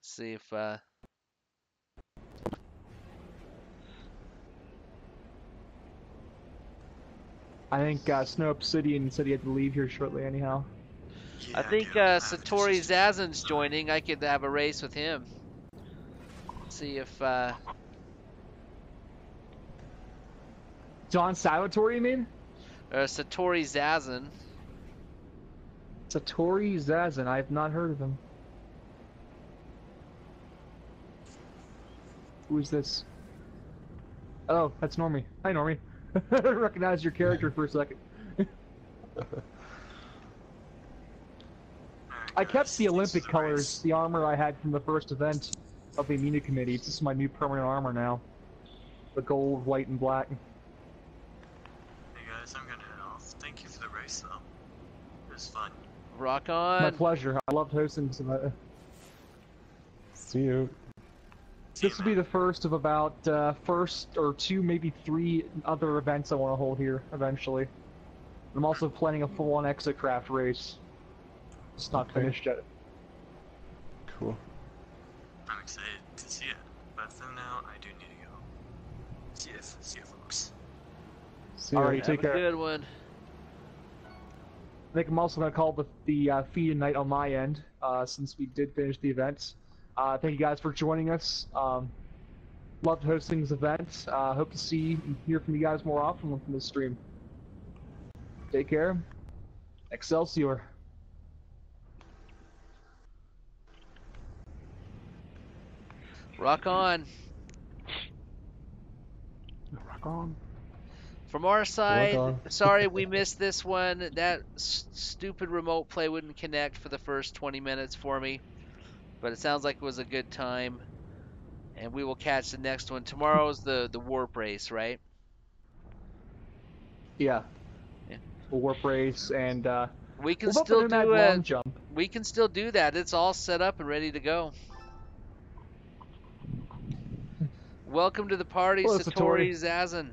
Speaker 1: See if
Speaker 3: I think Snow Obsidian said he had to leave here shortly anyhow.
Speaker 1: I
Speaker 2: Yeah,
Speaker 1: think
Speaker 2: dude, I'm having
Speaker 1: Satori
Speaker 2: issues with
Speaker 1: Zazen's joining. I could have a race with him. See if
Speaker 3: John Salvatore, you mean?
Speaker 1: Satori Zazen.
Speaker 3: Satori Zazen, I have not heard of him. Who is this? Oh, that's Normie. Hi, Normie. I recognize your character for a second.
Speaker 2: Alright,
Speaker 3: I kept
Speaker 2: guys,
Speaker 3: the
Speaker 2: this is
Speaker 3: Olympic
Speaker 2: the
Speaker 3: colors,
Speaker 2: race.
Speaker 3: the armor I had from the first event of the Immunity Committee. This is my new permanent armor now. The gold, white, and black.
Speaker 2: Hey guys, I'm gonna head off. Thank you for the race, though. It was fun.
Speaker 1: Rock
Speaker 3: My
Speaker 1: on.
Speaker 3: pleasure. I loved hosting this event.
Speaker 4: See you.
Speaker 2: See
Speaker 3: This
Speaker 2: you,
Speaker 3: will be
Speaker 2: man.
Speaker 3: the first of about first or two, maybe three other events I want to hold here eventually. I'm also planning a full-on Exocraft race. It's not
Speaker 4: Okay.
Speaker 3: finished yet.
Speaker 4: Cool.
Speaker 2: I'm excited to see it. But for now, I do need to go. See you folks.
Speaker 4: See ya.
Speaker 3: Alrighty,
Speaker 1: Have
Speaker 3: take
Speaker 1: a
Speaker 3: care.
Speaker 1: good one.
Speaker 3: I think I'm also going to call the feed night on my end, since we did finish the event. Thank you guys for joining us. Loved hosting this event. Hope to see and hear from you guys more often from this stream. Take care. Excelsior.
Speaker 1: Rock on.
Speaker 5: Rock on.
Speaker 1: From our side,
Speaker 4: on.
Speaker 1: sorry we missed this one. That stupid remote play wouldn't connect for the first 20 minutes for me. But it sounds like it was a good time. And we will catch the next one. Tomorrow's the warp race, right?
Speaker 3: Yeah.
Speaker 1: Yeah.
Speaker 3: A warp race, and
Speaker 1: We can
Speaker 3: what about
Speaker 1: still
Speaker 3: the Nomad
Speaker 1: do
Speaker 3: long jump?
Speaker 1: we can still do that. It's all set up and ready to go. Welcome to the party,
Speaker 3: Hello,
Speaker 1: Satori
Speaker 3: Satori.
Speaker 1: Zazen.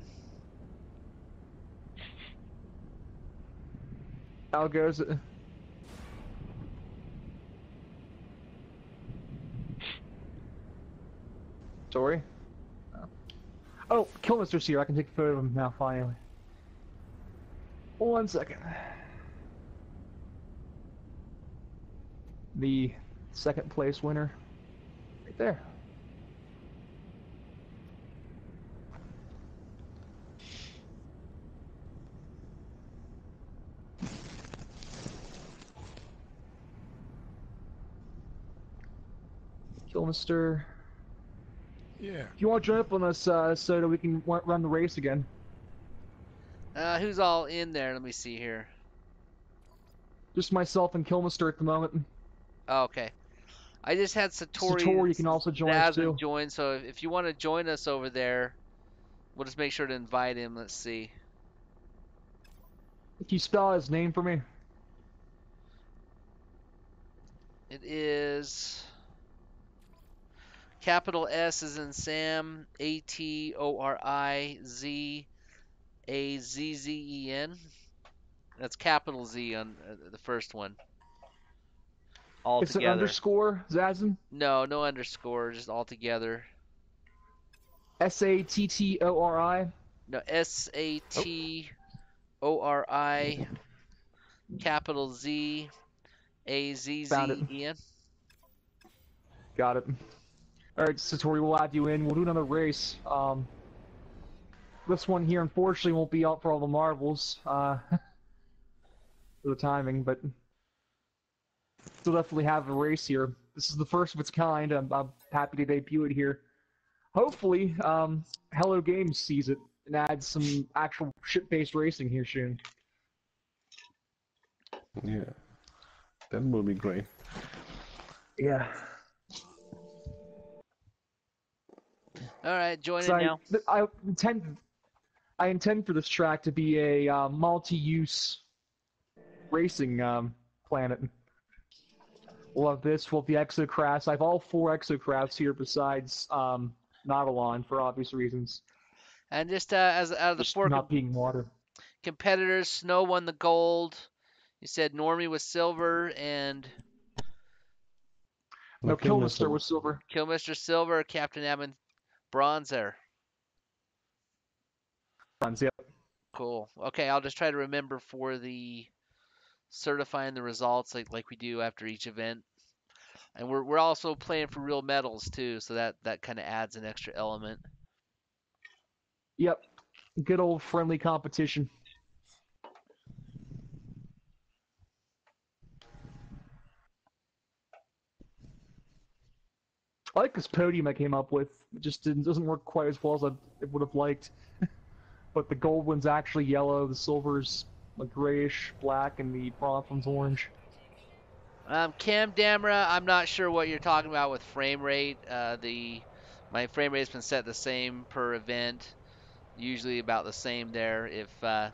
Speaker 3: How goes it? Satori? Oh, Killmister's here. I can take a photo of him now, finally. 1 second. The second place winner. Right there. Killmister.
Speaker 5: Yeah.
Speaker 3: If you want to join up on us, so that we can run the race again.
Speaker 1: Who's all in there? Let me see here.
Speaker 3: Just myself and Killmister at the moment.
Speaker 1: Oh, okay. I just had Satori
Speaker 3: Satori, you can also join us
Speaker 1: Zazen
Speaker 3: too.
Speaker 1: join, so if you want to join us over there, we'll just make sure to invite him. Let's see.
Speaker 3: Can you spell his name for me?
Speaker 1: It is capital S is in Sam, ATORIZAZZEN. That's capital Z on the first one. All
Speaker 3: It's an
Speaker 1: together.
Speaker 3: underscore, Zazen?
Speaker 1: No, no underscore, just all together.
Speaker 3: Sattori.
Speaker 1: No, SATORI, capital Z,
Speaker 3: Found it.
Speaker 1: AZZEN.
Speaker 3: Got it. Alright, Satori, we'll add you in. We'll do another race. This one here, unfortunately, won't be out for all the marbles, for the timing, but we'll definitely have a race here. This is the first of its kind. I'm happy to debut it here. Hopefully, Hello Games sees it and adds some actual ship-based racing here soon.
Speaker 4: Yeah. That will be great.
Speaker 3: Yeah.
Speaker 1: All right, join in
Speaker 3: So
Speaker 1: now.
Speaker 3: I intend for this track to be a multi-use racing planet. We'll have this. We'll have the Exocrafts. I have all 4 Exocrafts here besides Nautilon for obvious reasons.
Speaker 1: And just as out of the
Speaker 3: Just
Speaker 1: 4
Speaker 3: not being water.
Speaker 1: competitors, Snow won the gold. You said Normie was silver and
Speaker 3: No,
Speaker 4: Okay,
Speaker 3: Killmister was silver.
Speaker 1: Killmister silver, Captain Ammon bronze there.
Speaker 3: Yep.
Speaker 1: Cool. Okay, I'll just try to remember for the certifying the results like we do after each event. And we're also playing for real medals too, so that kind of adds an extra element.
Speaker 3: Yep. Good old friendly competition. I like this podium I came up with. It just doesn't work quite as well as I would have liked. But the gold one's actually yellow, the silver's like grayish black, and the bronze one's orange.
Speaker 1: Cam Damra, I'm not sure what you're talking about with frame rate. My frame rate has been set the same per event, usually about the same there. If I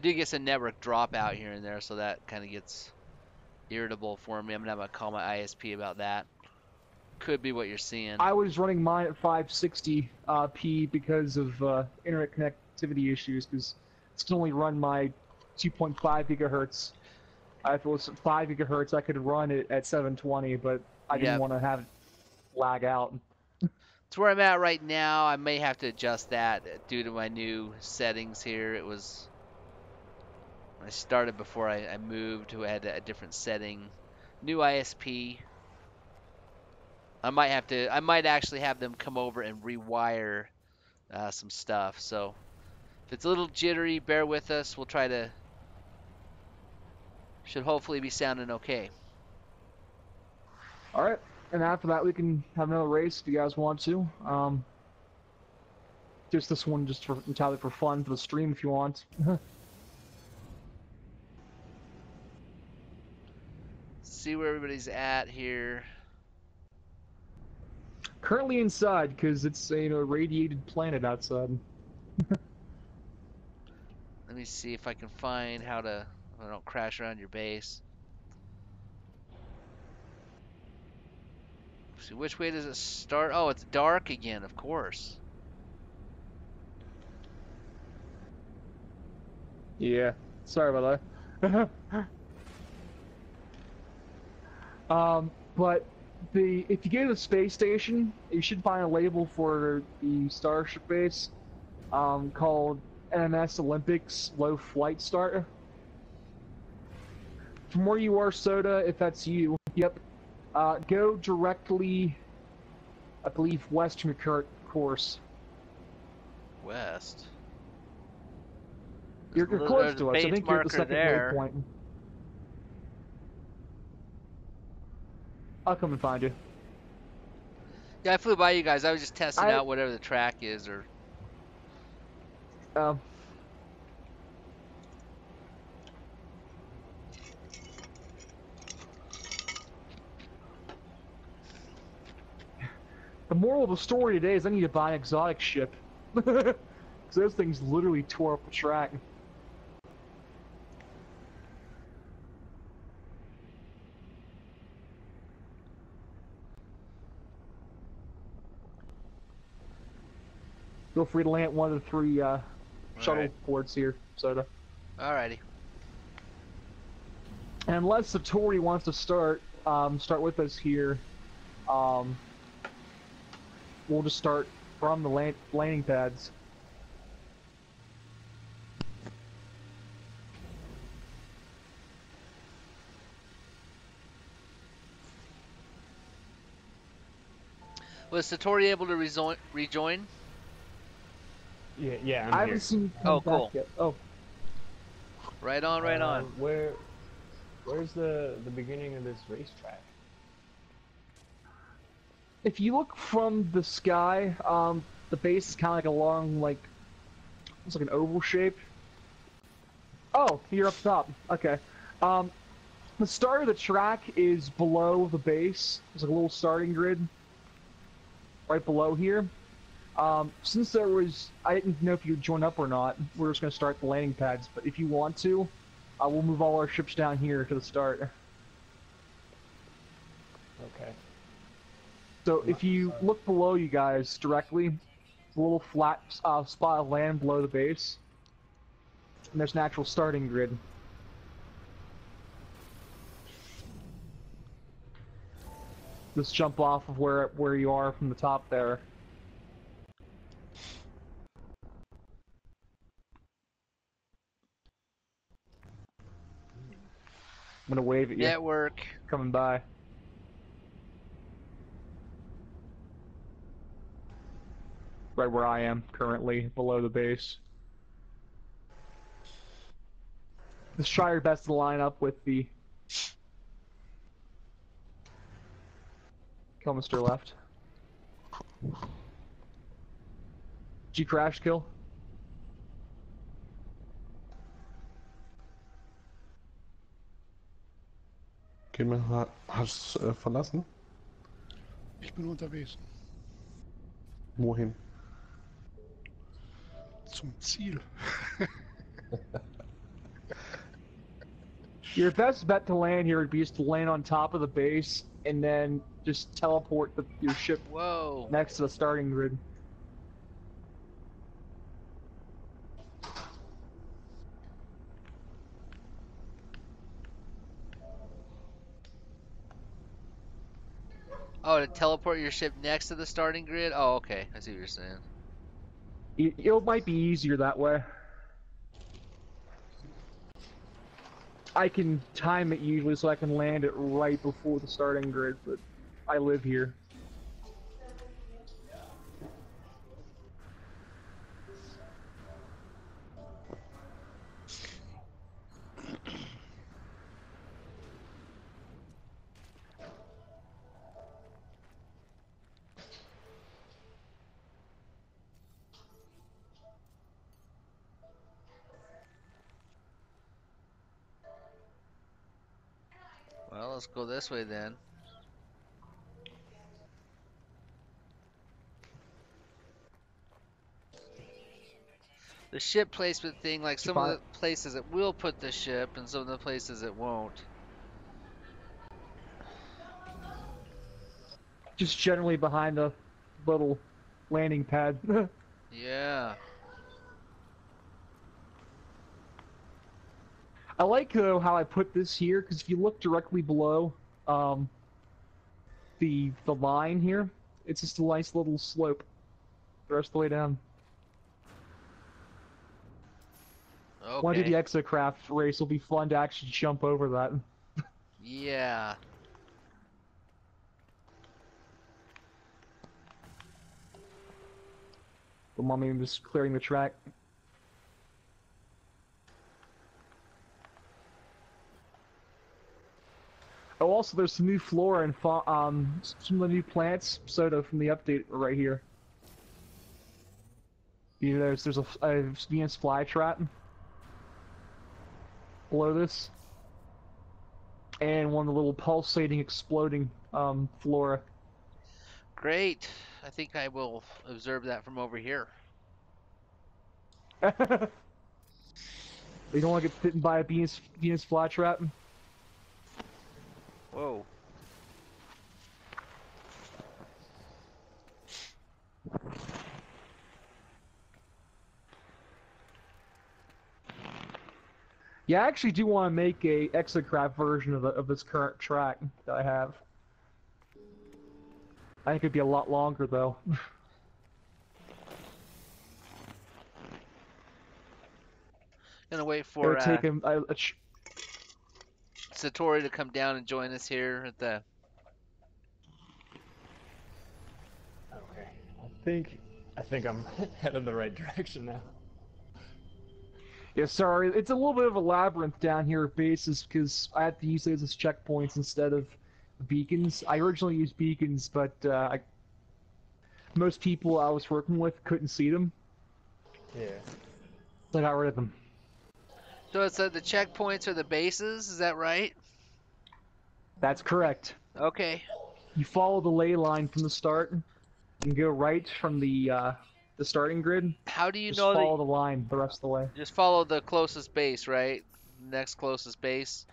Speaker 1: do get some network dropout here and there, so that kind of gets irritable for me. I'm gonna have to call my ISP about that. Could be what you're seeing.
Speaker 3: I was running mine at 560p because of internet connectivity issues, because it can only run my 2.5 gigahertz. If it was 5 gigahertz, I could run it at 720, but I didn't want to have it lag out.
Speaker 1: It's where I'm at right now. I may have to adjust that due to my new settings here. I started before I moved to add a different setting. New ISP. I might actually have them come over and rewire some stuff. So if it's a little jittery, bear with us. We'll try to. Should hopefully be sounding okay.
Speaker 3: All right, and after that we can have another race if you guys want to. Just this one, just entirely for fun for the stream if you want.
Speaker 1: See where everybody's at here.
Speaker 3: Currently inside because it's a radiated planet outside.
Speaker 1: Let me see if I can find how to. I don't crash around your base. See, which way does it start? Oh, it's dark again, of course.
Speaker 3: Yeah, sorry about that. But if you go to the space station, you should find a label for the Starship base, called NMS Olympics Low Flight Start. From where you are, Soda, if that's you, yep. Go directly, I believe, west from your current course.
Speaker 1: West.
Speaker 3: You're close to us. I think you're at the second waypoint. I'll come and find you.
Speaker 1: Yeah, I flew by you guys. I was just testing out whatever the track is, or.
Speaker 3: The moral of the story today is I need to buy an exotic ship. Because those things literally tore up the track. Feel free to land one of the three shuttle ports here, Soda.
Speaker 1: Alrighty.
Speaker 3: And unless Satori wants to start with us here, we'll just start from the landing pads.
Speaker 1: Was Satori able to rejoin?
Speaker 5: Yeah,
Speaker 3: I haven't seen him come back yet. Oh.
Speaker 1: Right on, right on.
Speaker 5: Where's the beginning of this racetrack?
Speaker 3: If you look from the sky, the base is kind of like a long, it's like an oval shape. Oh, you're up top. Okay. The start of the track is below the base. There's like a little starting grid right below here. Since I didn't know if you'd join up or not, we're just going to start the landing pads, but if you want to, we'll move all our ships down here to the start.
Speaker 5: Okay.
Speaker 3: So if you look below you guys directly, a little flat spot of land below the base, and there's an actual starting grid. Just jump off of where you are from the top there. I'm gonna wave at you.
Speaker 1: Network.
Speaker 3: Coming by. Right where I am currently, below the base. Just try your best to line up with the Kilmister left. Did you crash kill?
Speaker 4: Hast du verlassen?
Speaker 6: Ich bin unterwegs.
Speaker 4: Wohin?
Speaker 6: Zum Ziel.
Speaker 3: Your best bet to land here would be just to land on top of the base and then just teleport your ship
Speaker 1: Whoa.
Speaker 3: next to the starting grid.
Speaker 1: Oh, to teleport your ship next to the starting grid? Oh, okay. I see what you're saying.
Speaker 3: It might be easier that way. I can time it usually so I can land it right before the starting grid, but I live here.
Speaker 1: Well, let's go this way then. The ship placement thing, like some of the places it will put the ship and some of the places it won't.
Speaker 3: Just generally behind the little landing pad.
Speaker 1: Yeah.
Speaker 3: I like though how I put this here because if you look directly below the line here, it's just a nice little slope the rest of the way down.
Speaker 1: Okay.
Speaker 3: When I do the exocraft race, it'll be fun to actually jump over that.
Speaker 1: Yeah.
Speaker 3: The mommy just clearing the track. Oh, also there's some new flora and some of the new plants, Soda, from the update right here. You know, there's a Venus flytrap below this, and one of the little pulsating, exploding flora.
Speaker 1: Great. I think I will observe that from over here.
Speaker 3: You don't want to get bitten by a Venus flytrap.
Speaker 1: Whoa.
Speaker 3: Yeah, I actually do want to make a exocraft version of this current track that I have. I think it'd be a lot longer though.
Speaker 1: Gonna wait for
Speaker 3: take
Speaker 1: Satori to come down and join us here at the.
Speaker 5: Okay. I think I'm headed the right direction now.
Speaker 3: Yeah, sorry, it's a little bit of a labyrinth down here at bases because I had to use those as checkpoints instead of beacons. I originally used beacons, but most people I was working with couldn't see them.
Speaker 5: Yeah.
Speaker 3: So I got rid of them.
Speaker 1: So it's the checkpoints are the bases, is that right?
Speaker 3: That's correct.
Speaker 1: Okay.
Speaker 3: You follow the ley line from the start and go right from the starting grid.
Speaker 1: How do you
Speaker 3: Just
Speaker 1: know
Speaker 3: follow the line the rest of the way.
Speaker 1: Just follow the closest base, right? Next closest base.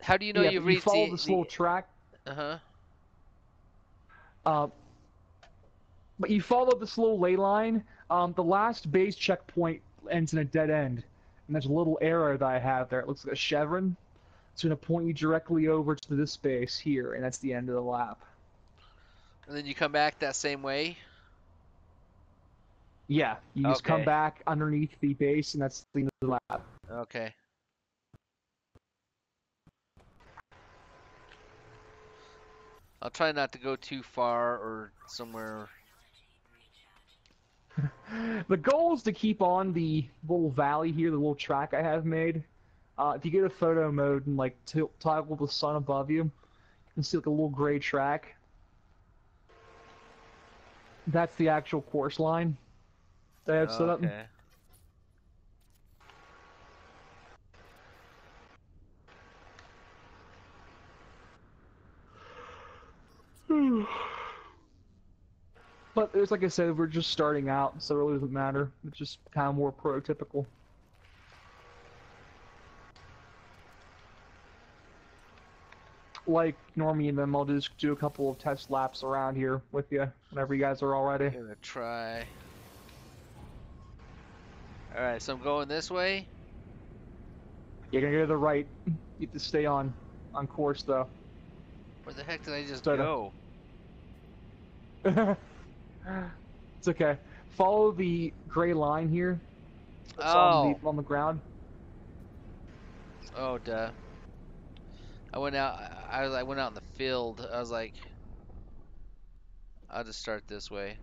Speaker 1: How do you know you've reached
Speaker 3: you follow this little track. But you follow this little ley line. The last base checkpoint ends in a dead end, and there's a little arrow that I have there. It looks like a chevron. It's going to point you directly over to this base here, and that's the end of the lap.
Speaker 1: And then you come back that same way?
Speaker 3: Yeah, you just come back underneath the base, and that's the end of the lap.
Speaker 1: Okay. I'll try not to go too far or somewhere.
Speaker 3: The goal is to keep on the little valley here, the little track I have made. If you go to photo mode and like toggle the sun above you, you can see like a little gray track. That's the actual course line that I have set up.
Speaker 1: Okay.
Speaker 3: But it's like I said, we're just starting out, so it really doesn't matter. It's just kind of more prototypical. Like Normie and them, I'll just do a couple of test laps around here with you whenever you guys are all ready.
Speaker 1: I'm gonna try. All right, so I'm going this way.
Speaker 3: You're gonna go to the right. You have to stay on course though.
Speaker 1: Where the heck did I just
Speaker 3: Soda.
Speaker 1: go?
Speaker 3: It's okay. Follow the gray line here. That's on the ground.
Speaker 1: Oh, duh. I went out. I went out in the field. I was like, I'll just start this way.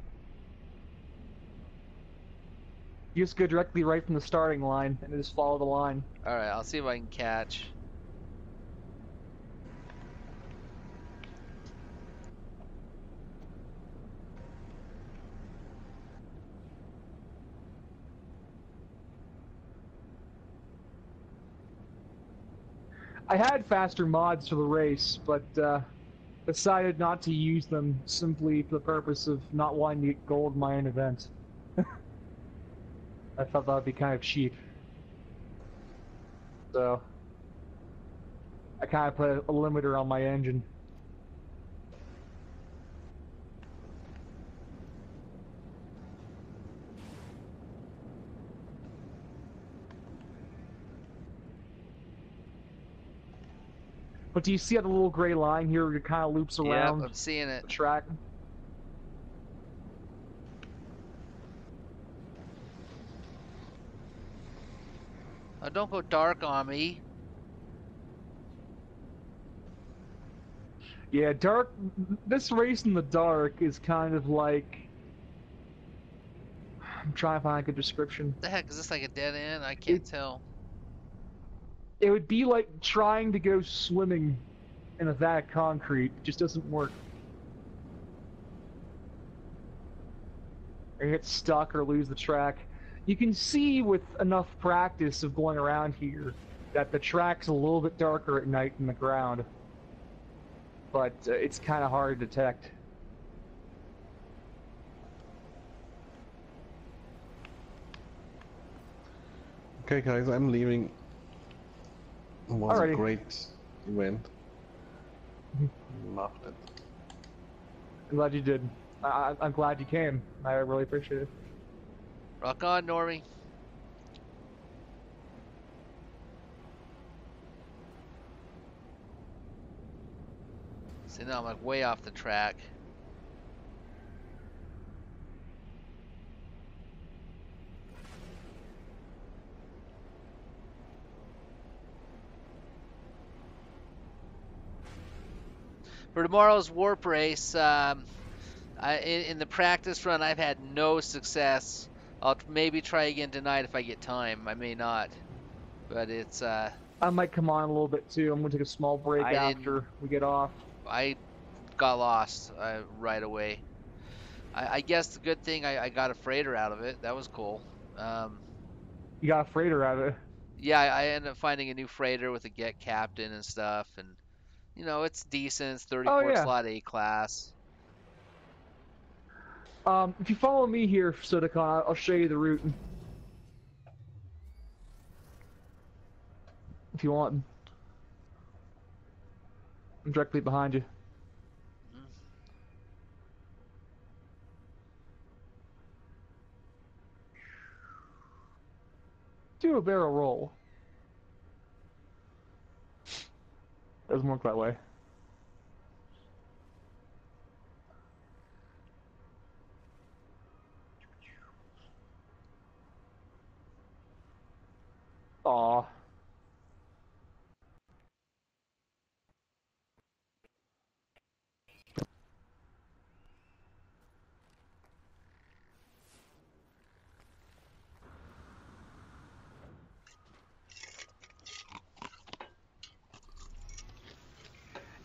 Speaker 3: You just go directly right from the starting line and just follow the line.
Speaker 1: All right, I'll see if I can catch.
Speaker 3: I had faster mods for the race, but decided not to use them simply for the purpose of not wanting to get gold in my own event. I thought that would be kind of cheap. So, I kind of put a limiter on my engine. But do you see how the little gray line here it kind of loops around
Speaker 1: Yep, I'm seeing it.
Speaker 3: the track?
Speaker 1: Oh, don't go dark on me.
Speaker 3: Yeah, dark. This race in the dark is kind of like. I'm trying to find a good description.
Speaker 1: What the heck is this, like a dead end? I can't tell.
Speaker 3: It would be like trying to go swimming in a vat of concrete. It just doesn't work. Or get stuck or lose the track. You can see with enough practice of going around here that the track's a little bit darker at night than the ground. But it's kind of hard to detect.
Speaker 4: Okay, guys, I'm leaving. It was
Speaker 3: Alrighty.
Speaker 4: a great event. Loved it.
Speaker 3: I'm glad you did. I'm glad you came. I really appreciate it.
Speaker 1: Rock on, Normie. See, now I'm like way off the track. For tomorrow's warp race, in the practice run, I've had no success. I'll maybe try again tonight if I get time. I may not, but it's.
Speaker 3: I might come on a little bit too. I'm gonna take a small break after we get off.
Speaker 1: I got lost right away. I guess the good thing I got a freighter out of it. That was cool.
Speaker 3: You got a freighter out of it.
Speaker 1: Yeah, I ended up finding a new freighter with a get captain and stuff, and you know it's decent. It's 34 slot A class.
Speaker 3: If you follow me here, Sodacon, I'll show you the route. If you want. I'm directly behind you. Do a barrel roll. Doesn't work that way. Aw.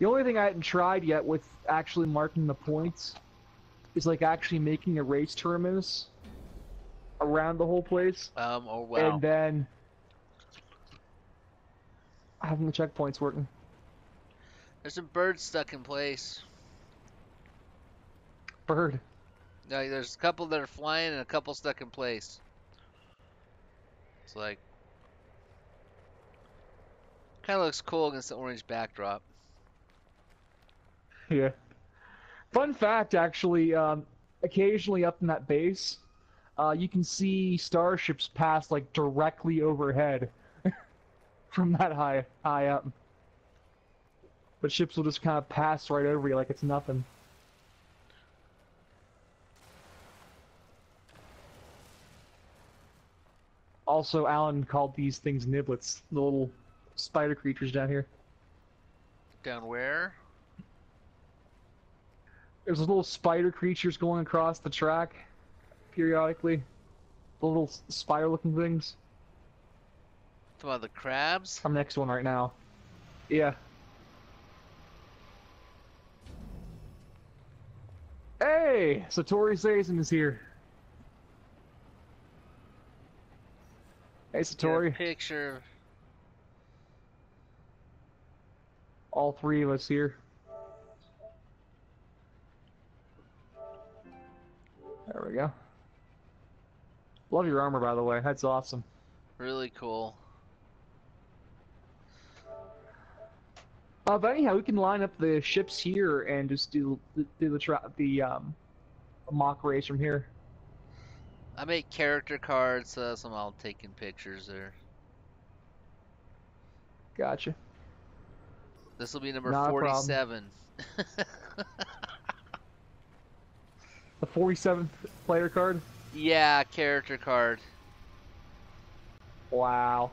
Speaker 3: The only thing I hadn't tried yet with actually marking the points is like actually making a race terminus around the whole place,
Speaker 1: Oh wow.
Speaker 3: and then having the checkpoints working.
Speaker 1: There's some birds stuck in place.
Speaker 3: Bird.
Speaker 1: Like, there's a couple that are flying and a couple stuck in place. It's like, kind of looks cool against the orange backdrop.
Speaker 3: Yeah. Fun fact, actually, occasionally up in that base, you can see starships pass like directly overhead from that high up. But ships will just kind of pass right over you like it's nothing. Also, Alan called these things niblets, the little spider creatures down here.
Speaker 1: Down where?
Speaker 3: There's little spider creatures going across the track periodically. The little spider-looking things.
Speaker 1: Talking about the crabs?
Speaker 3: I'm next one right now. Yeah. Hey! Satori Seisen is here. Hey,
Speaker 1: Get a
Speaker 3: Satori.
Speaker 1: picture.
Speaker 3: All three of us here. There we go. Love your armor, by the way. That's awesome.
Speaker 1: Really cool.
Speaker 3: But anyhow, we can line up the ships here and just do the mock race from here.
Speaker 1: I make character cards, so that's why I'm taking pictures there.
Speaker 3: Gotcha.
Speaker 1: This will be number
Speaker 3: Not a problem.
Speaker 1: 47.
Speaker 3: The 47th player card?
Speaker 1: Yeah, character card.
Speaker 3: Wow.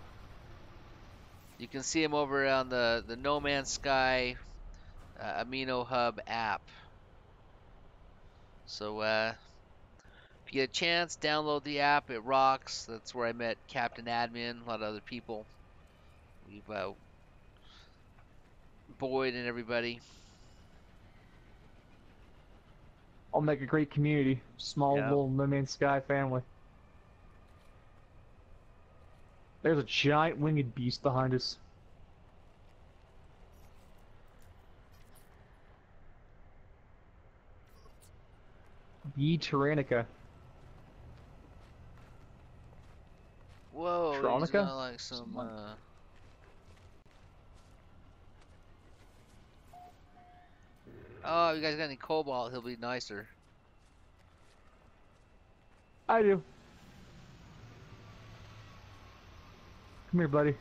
Speaker 1: You can see them over on the No Man's Sky Amino Hub app. So if you get a chance, download the app. It rocks. That's where I met Captain Admin, a lot of other people. We've Boyd and everybody.
Speaker 3: I'll make a great community. Small little No Man's Sky family. There's a giant winged beast behind us. The Tyrannica.
Speaker 1: Whoa, he's
Speaker 3: Tronica?
Speaker 1: got like some Oh, you guys got any cobalt, he'll be nicer.
Speaker 3: I do. Come here, buddy.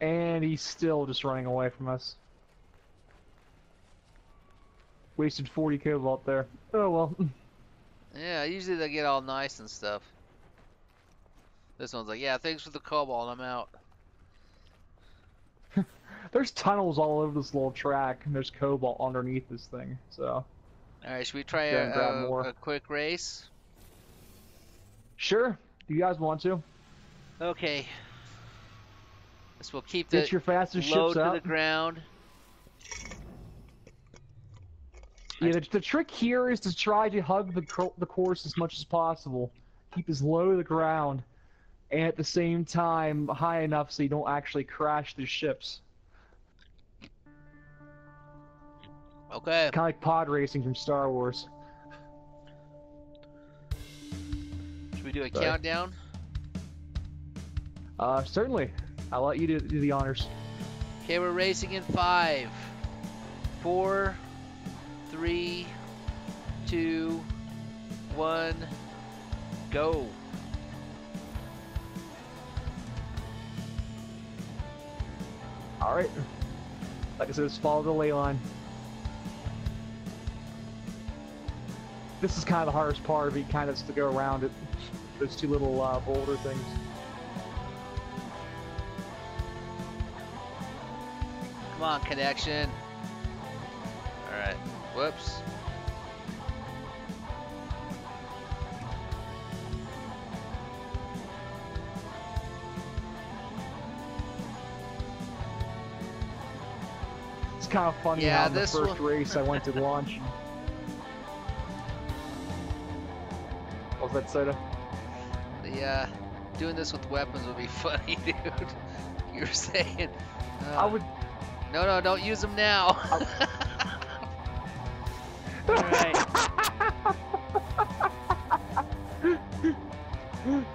Speaker 3: And he's still just running away from us. Wasted 40 cobalt there. Oh well.
Speaker 1: Yeah, usually they get all nice and stuff. This one's like, yeah, thanks for the cobalt, I'm out.
Speaker 3: There's tunnels all over this little track, and there's cobalt underneath this thing, so...
Speaker 1: Alright, should we try
Speaker 3: Go and grab more.
Speaker 1: a quick race?
Speaker 3: Sure. Do you guys want to?
Speaker 1: Okay. This will keep
Speaker 3: Get
Speaker 1: the
Speaker 3: your fastest
Speaker 1: low
Speaker 3: ships
Speaker 1: to
Speaker 3: out.
Speaker 1: the ground.
Speaker 3: Yeah, the trick here is to try to hug the course as much as possible. Keep as low to the ground, and at the same time high enough so you don't actually crash the ships.
Speaker 1: Okay.
Speaker 3: Kind of like pod racing from Star Wars.
Speaker 1: Should we do a
Speaker 3: Sorry.
Speaker 1: countdown?
Speaker 3: Certainly. I'll let you do the honors.
Speaker 1: Okay, we're racing in 5, 4, 3, 2, 1, go.
Speaker 3: Alright. Like I said, just follow the ley line. This is kind of the hardest part of it, kind of just to go around it. Those two little boulder things.
Speaker 1: Come on, connection. Alright. Whoops.
Speaker 3: It's kind of funny
Speaker 1: Yeah,
Speaker 3: how in the
Speaker 1: this
Speaker 3: first
Speaker 1: one-
Speaker 3: race I went to launch. What was that, Soda?
Speaker 1: The doing this with weapons would be funny, dude. You were saying.
Speaker 3: I would.
Speaker 1: No, don't use them now. All right.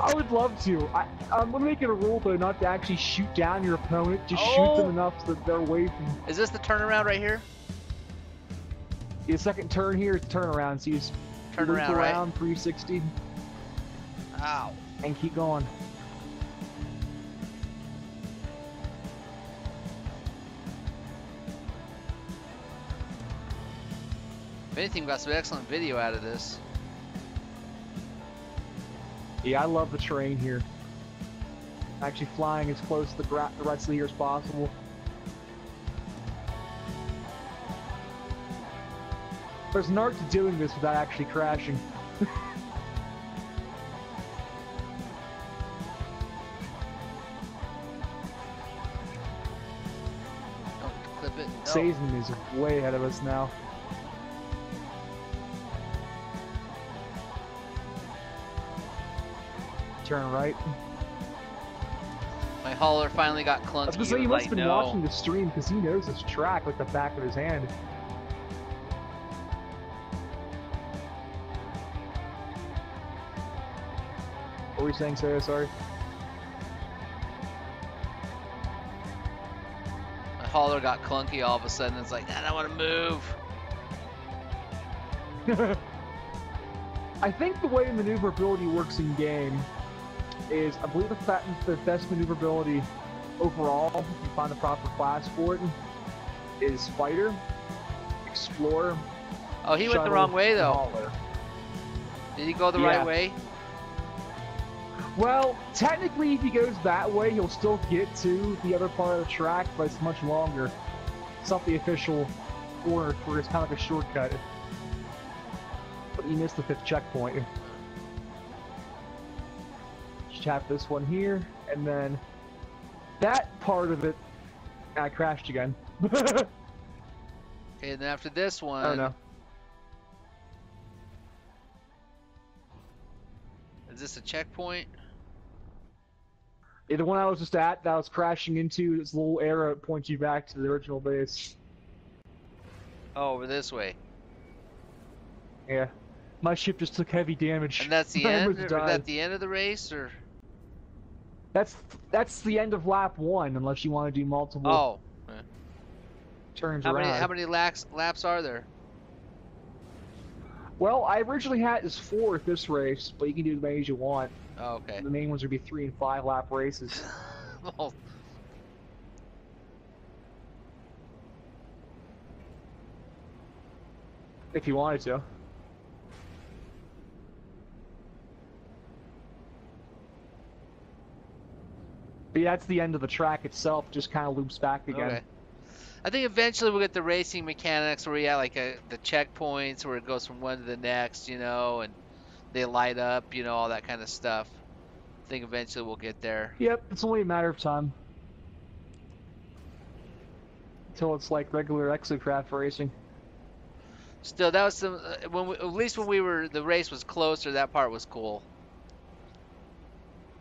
Speaker 3: I would love to. I'm gonna make it a rule though not to actually shoot down your opponent. Just shoot
Speaker 1: Oh!
Speaker 3: them enough so that they're away from.
Speaker 1: Is this the turnaround right here?
Speaker 3: The second turn here is turnaround. So you just
Speaker 1: Turn
Speaker 3: loop
Speaker 1: around, right?
Speaker 3: 360
Speaker 1: Ow.
Speaker 3: and keep going.
Speaker 1: If anything, we got some excellent video out of this.
Speaker 3: Yeah, I love the terrain here. Actually flying as close to the rest of the year as possible. There's an art to doing this without actually crashing.
Speaker 1: Don't clip it. No.
Speaker 3: Sazen is way ahead of us now. Turn right.
Speaker 1: My hauler finally got clunky.
Speaker 3: I was gonna say,
Speaker 1: He
Speaker 3: you
Speaker 1: was
Speaker 3: must have been
Speaker 1: like,
Speaker 3: watching the stream because he knows this track like the back of his hand. What were you saying, Sarah? Sorry.
Speaker 1: My hauler got clunky all of a sudden. It's like, I don't want to move.
Speaker 3: I think the way maneuverability works in game is, I believe the best maneuverability overall, if you find the proper class for it, is fighter, explorer.
Speaker 1: Oh, he went the
Speaker 3: shuttle,
Speaker 1: wrong way
Speaker 3: and
Speaker 1: though.
Speaker 3: hauler.
Speaker 1: Did he go the
Speaker 3: Yeah.
Speaker 1: right way?
Speaker 3: Well, technically, if he goes that way, he'll still get to the other part of the track, but it's much longer. It's not the official order for it's kind of like a shortcut. But you missed the 5th checkpoint. Just tap this one here, and then that part of it, I crashed again.
Speaker 1: Okay, and then after this one,
Speaker 3: Oh no.
Speaker 1: is this a checkpoint?
Speaker 3: Yeah, the one I was just at, that I was crashing into, this little arrow points you back to the original base.
Speaker 1: Oh, over this way.
Speaker 3: Yeah. My ship just took heavy damage.
Speaker 1: And that's the
Speaker 3: I
Speaker 1: end?
Speaker 3: almost
Speaker 1: Is
Speaker 3: died.
Speaker 1: that the end of the race, or?
Speaker 3: That's the end of lap 1, unless you want to do multiple
Speaker 1: Oh.
Speaker 3: turns
Speaker 1: How
Speaker 3: around.
Speaker 1: many laps are there?
Speaker 3: Well, I originally had it as 4 at this race, but you can do as many as you want.
Speaker 1: Oh, okay.
Speaker 3: The main ones would be 3 and 5 lap races.
Speaker 1: Well,
Speaker 3: If you wanted to. But yeah, that's the end of the track itself, just kind of loops back again.
Speaker 1: okay. I think eventually we'll get the racing mechanics where you have like the checkpoints where it goes from one to the next, you know, and they light up, you know, all that kind of stuff. I think eventually we'll get there.
Speaker 3: Yep, it's only a matter of time. Until it's like regular exocraft racing.
Speaker 1: Still, that was some at least when we were the race was closer. That part was cool.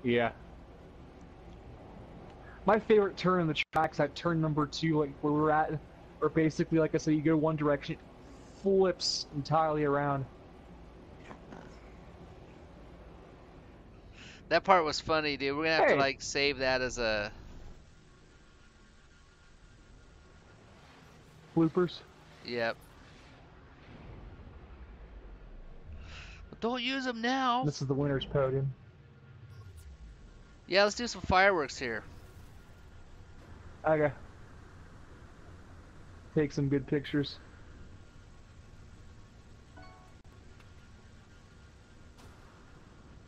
Speaker 3: Yeah. My favorite turn in the track's that turn number 2, like where we're at, where basically, like I said, you go one direction, it flips entirely around.
Speaker 1: That part was funny, dude. We're gonna have
Speaker 3: Hey.
Speaker 1: to like save that as a
Speaker 3: Bloopers.
Speaker 1: yep. But don't use them now.
Speaker 3: This is the winner's podium.
Speaker 1: Yeah, let's do some fireworks here.
Speaker 3: Okay. Take some good pictures.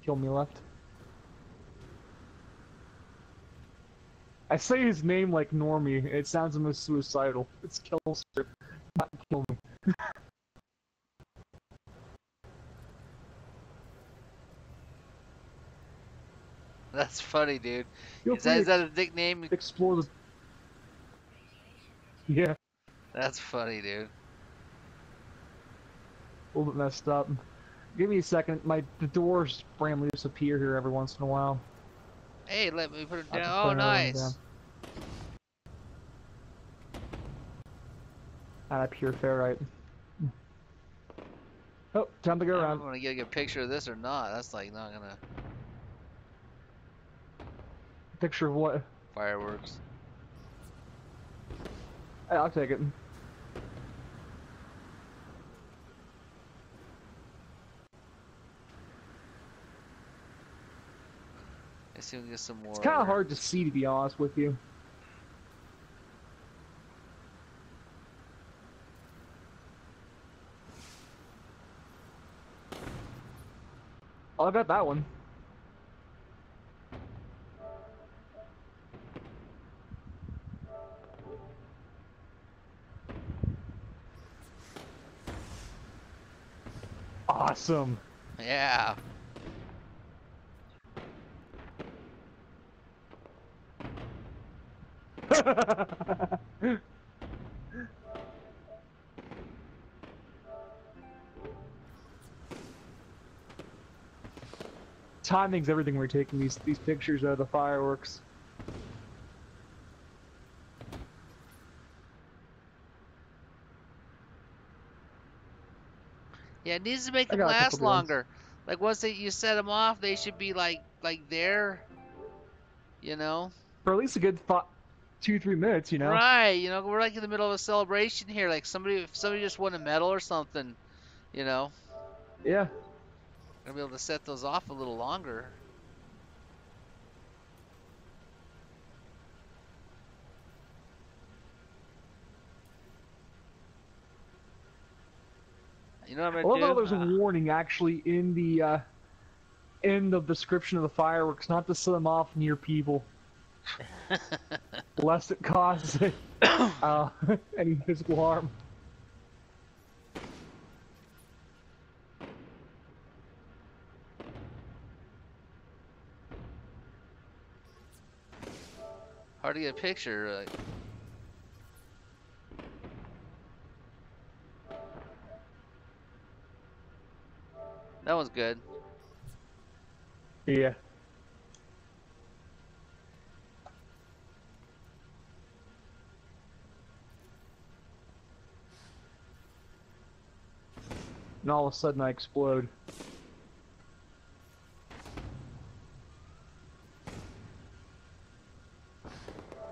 Speaker 3: Kill me left. I say his name like Normie. It sounds almost suicidal. It's Killster, not Kill Me.
Speaker 1: That's funny, dude.
Speaker 3: Feel
Speaker 1: Is
Speaker 3: free
Speaker 1: that
Speaker 3: to
Speaker 1: a nickname?
Speaker 3: explore the... Yeah.
Speaker 1: That's funny, dude.
Speaker 3: A little bit messed up. Give me a second. The doors randomly disappear here every once in a while.
Speaker 1: Hey, let me put it
Speaker 3: I have to
Speaker 1: down. Oh,
Speaker 3: put everything down.
Speaker 1: nice.
Speaker 3: Out of pure ferrite. Oh, time to go
Speaker 1: I don't
Speaker 3: around.
Speaker 1: know if I want to get a good picture of this or not. That's like not gonna
Speaker 3: Picture of what?
Speaker 1: fireworks.
Speaker 3: Hey, I'll take it.
Speaker 1: Let's see if we can get some more.
Speaker 3: It's kind of hard to see, to be honest with you. Oh, I got that one. Awesome.
Speaker 1: Yeah.
Speaker 3: Timing's everything. We're taking these pictures of the fireworks.
Speaker 1: Yeah, it needs to make
Speaker 3: I
Speaker 1: them
Speaker 3: got a couple
Speaker 1: last
Speaker 3: good ones.
Speaker 1: longer. Like once you set them off, they should be like there, you know?
Speaker 3: For at least a good 2-3 minutes, you know.
Speaker 1: Right, you know, we're like in the middle of a celebration here. Like if somebody just won a medal or something, you know,
Speaker 3: Yeah.
Speaker 1: gonna be able to set those off a little longer. You know what I'm
Speaker 3: I love
Speaker 1: gonna
Speaker 3: how
Speaker 1: do?
Speaker 3: there's a warning actually in the end of description of the fireworks not to set them off near people, lest it causes any physical harm.
Speaker 1: Hard to get a picture. Like, that one's good.
Speaker 3: Yeah. And all of a sudden I explode.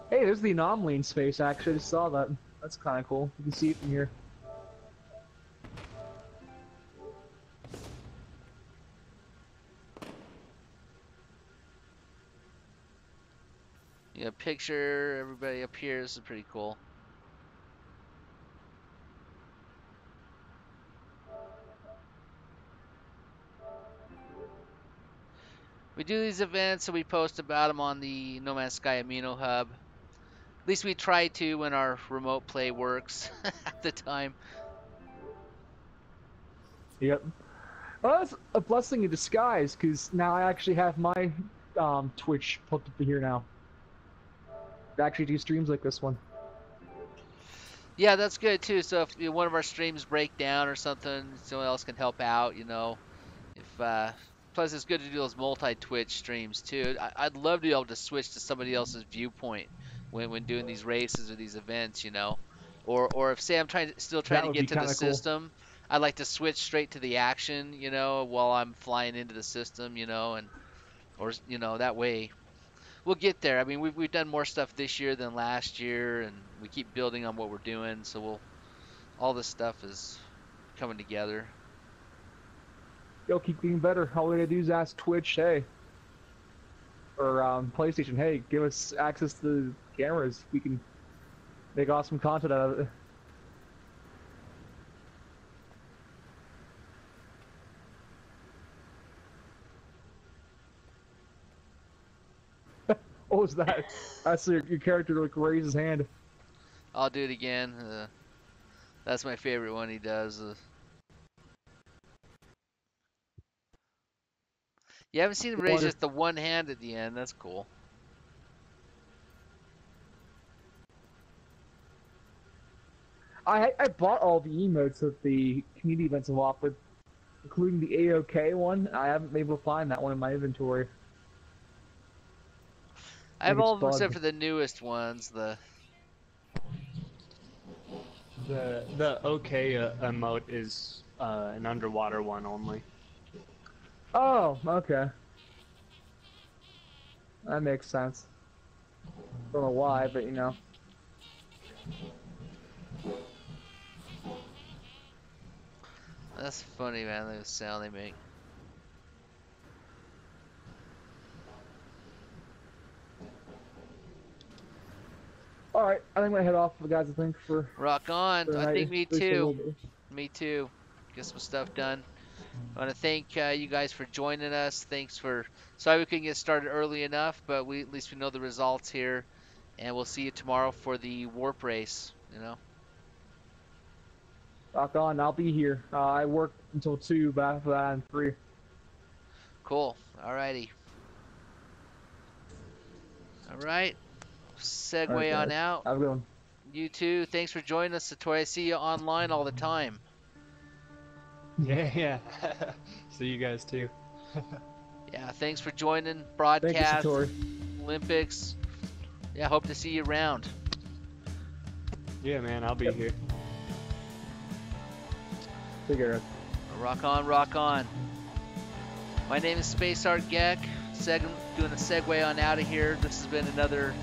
Speaker 3: Hey, there's the anomaly in space, actually. I just saw that. That's kind of cool. You can see it from here.
Speaker 1: You got a picture, everybody up here. This is pretty cool. We do these events and we post about them on the No Man's Sky Amino Hub. At least we try to when our remote play works at the time.
Speaker 3: Yep. Well, that's a blessing in disguise, because now I actually have my Twitch hooked up to here now. I actually do streams like this one.
Speaker 1: Yeah, that's good too. So if one of our streams break down or something, someone else can help out. You know, if plus it's good to do those multi-Twitch streams too. I'd love to be able to switch to somebody else's viewpoint when doing these races or these events. You know, or if say I'm still trying
Speaker 3: That
Speaker 1: to
Speaker 3: would be
Speaker 1: get to the
Speaker 3: kind of cool.
Speaker 1: system, I'd like to switch straight to the action. You know, while I'm flying into the system. You know, and or you know that way. We'll get there. I mean, we've done more stuff this year than last year, and we keep building on what we're doing. So all this stuff is coming together.
Speaker 3: Yo, keep getting better. All we gotta do is ask Twitch, hey, or PlayStation, hey, give us access to the cameras. We can make awesome content out of it. What was that? That's your character like raise his hand.
Speaker 1: I'll do it again. That's my favorite one he does. You haven't seen him raise just the one hand at the end. That's cool.
Speaker 3: I bought all the emotes that the community events have offered, including the AOK one. I haven't been able to find that one in my inventory.
Speaker 1: I have
Speaker 3: think it's
Speaker 1: all of them except
Speaker 3: bugged.
Speaker 1: for the newest ones.
Speaker 5: The OK emote is an underwater one only.
Speaker 3: Oh, okay. That makes sense. Don't know why, but you know.
Speaker 1: That's funny, man. Look at the sound they make.
Speaker 3: Alright, I think I'm gonna head off, guys, I think, for
Speaker 1: Rock on. I
Speaker 3: tonight,
Speaker 1: think me
Speaker 3: at least a little
Speaker 1: too.
Speaker 3: bit.
Speaker 1: Me too. Get some stuff done. I want to thank you guys for joining us. Thanks for. Sorry we couldn't get started early enough, but at least we know the results here, and we'll see you tomorrow for the warp race. You know.
Speaker 3: Rock on, I'll be here. I work until 2, but after that I'm free.
Speaker 1: Cool. Alrighty. All right. Segue
Speaker 3: Alright,
Speaker 1: on
Speaker 3: guys.
Speaker 1: out.
Speaker 3: Have a good one.
Speaker 1: You too. Thanks for joining us, Satori. I see you online all the time.
Speaker 5: Yeah. See you guys too.
Speaker 1: Yeah, thanks for joining.
Speaker 3: Thank you,
Speaker 1: Broadcast,
Speaker 3: Satori.
Speaker 1: Olympics. Yeah, hope to see you around.
Speaker 5: Yeah, man, I'll be here.
Speaker 3: Take care.
Speaker 1: Rock on, rock on. My name is Space Art Gek. Doing a segue on out of here. This has been another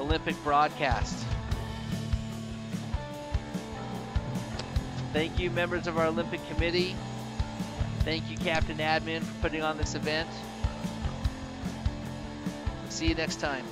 Speaker 1: Olympic broadcast. Thank you, members of our Olympic Committee. Thank you, Captain Admin, for putting on this event. See you next time.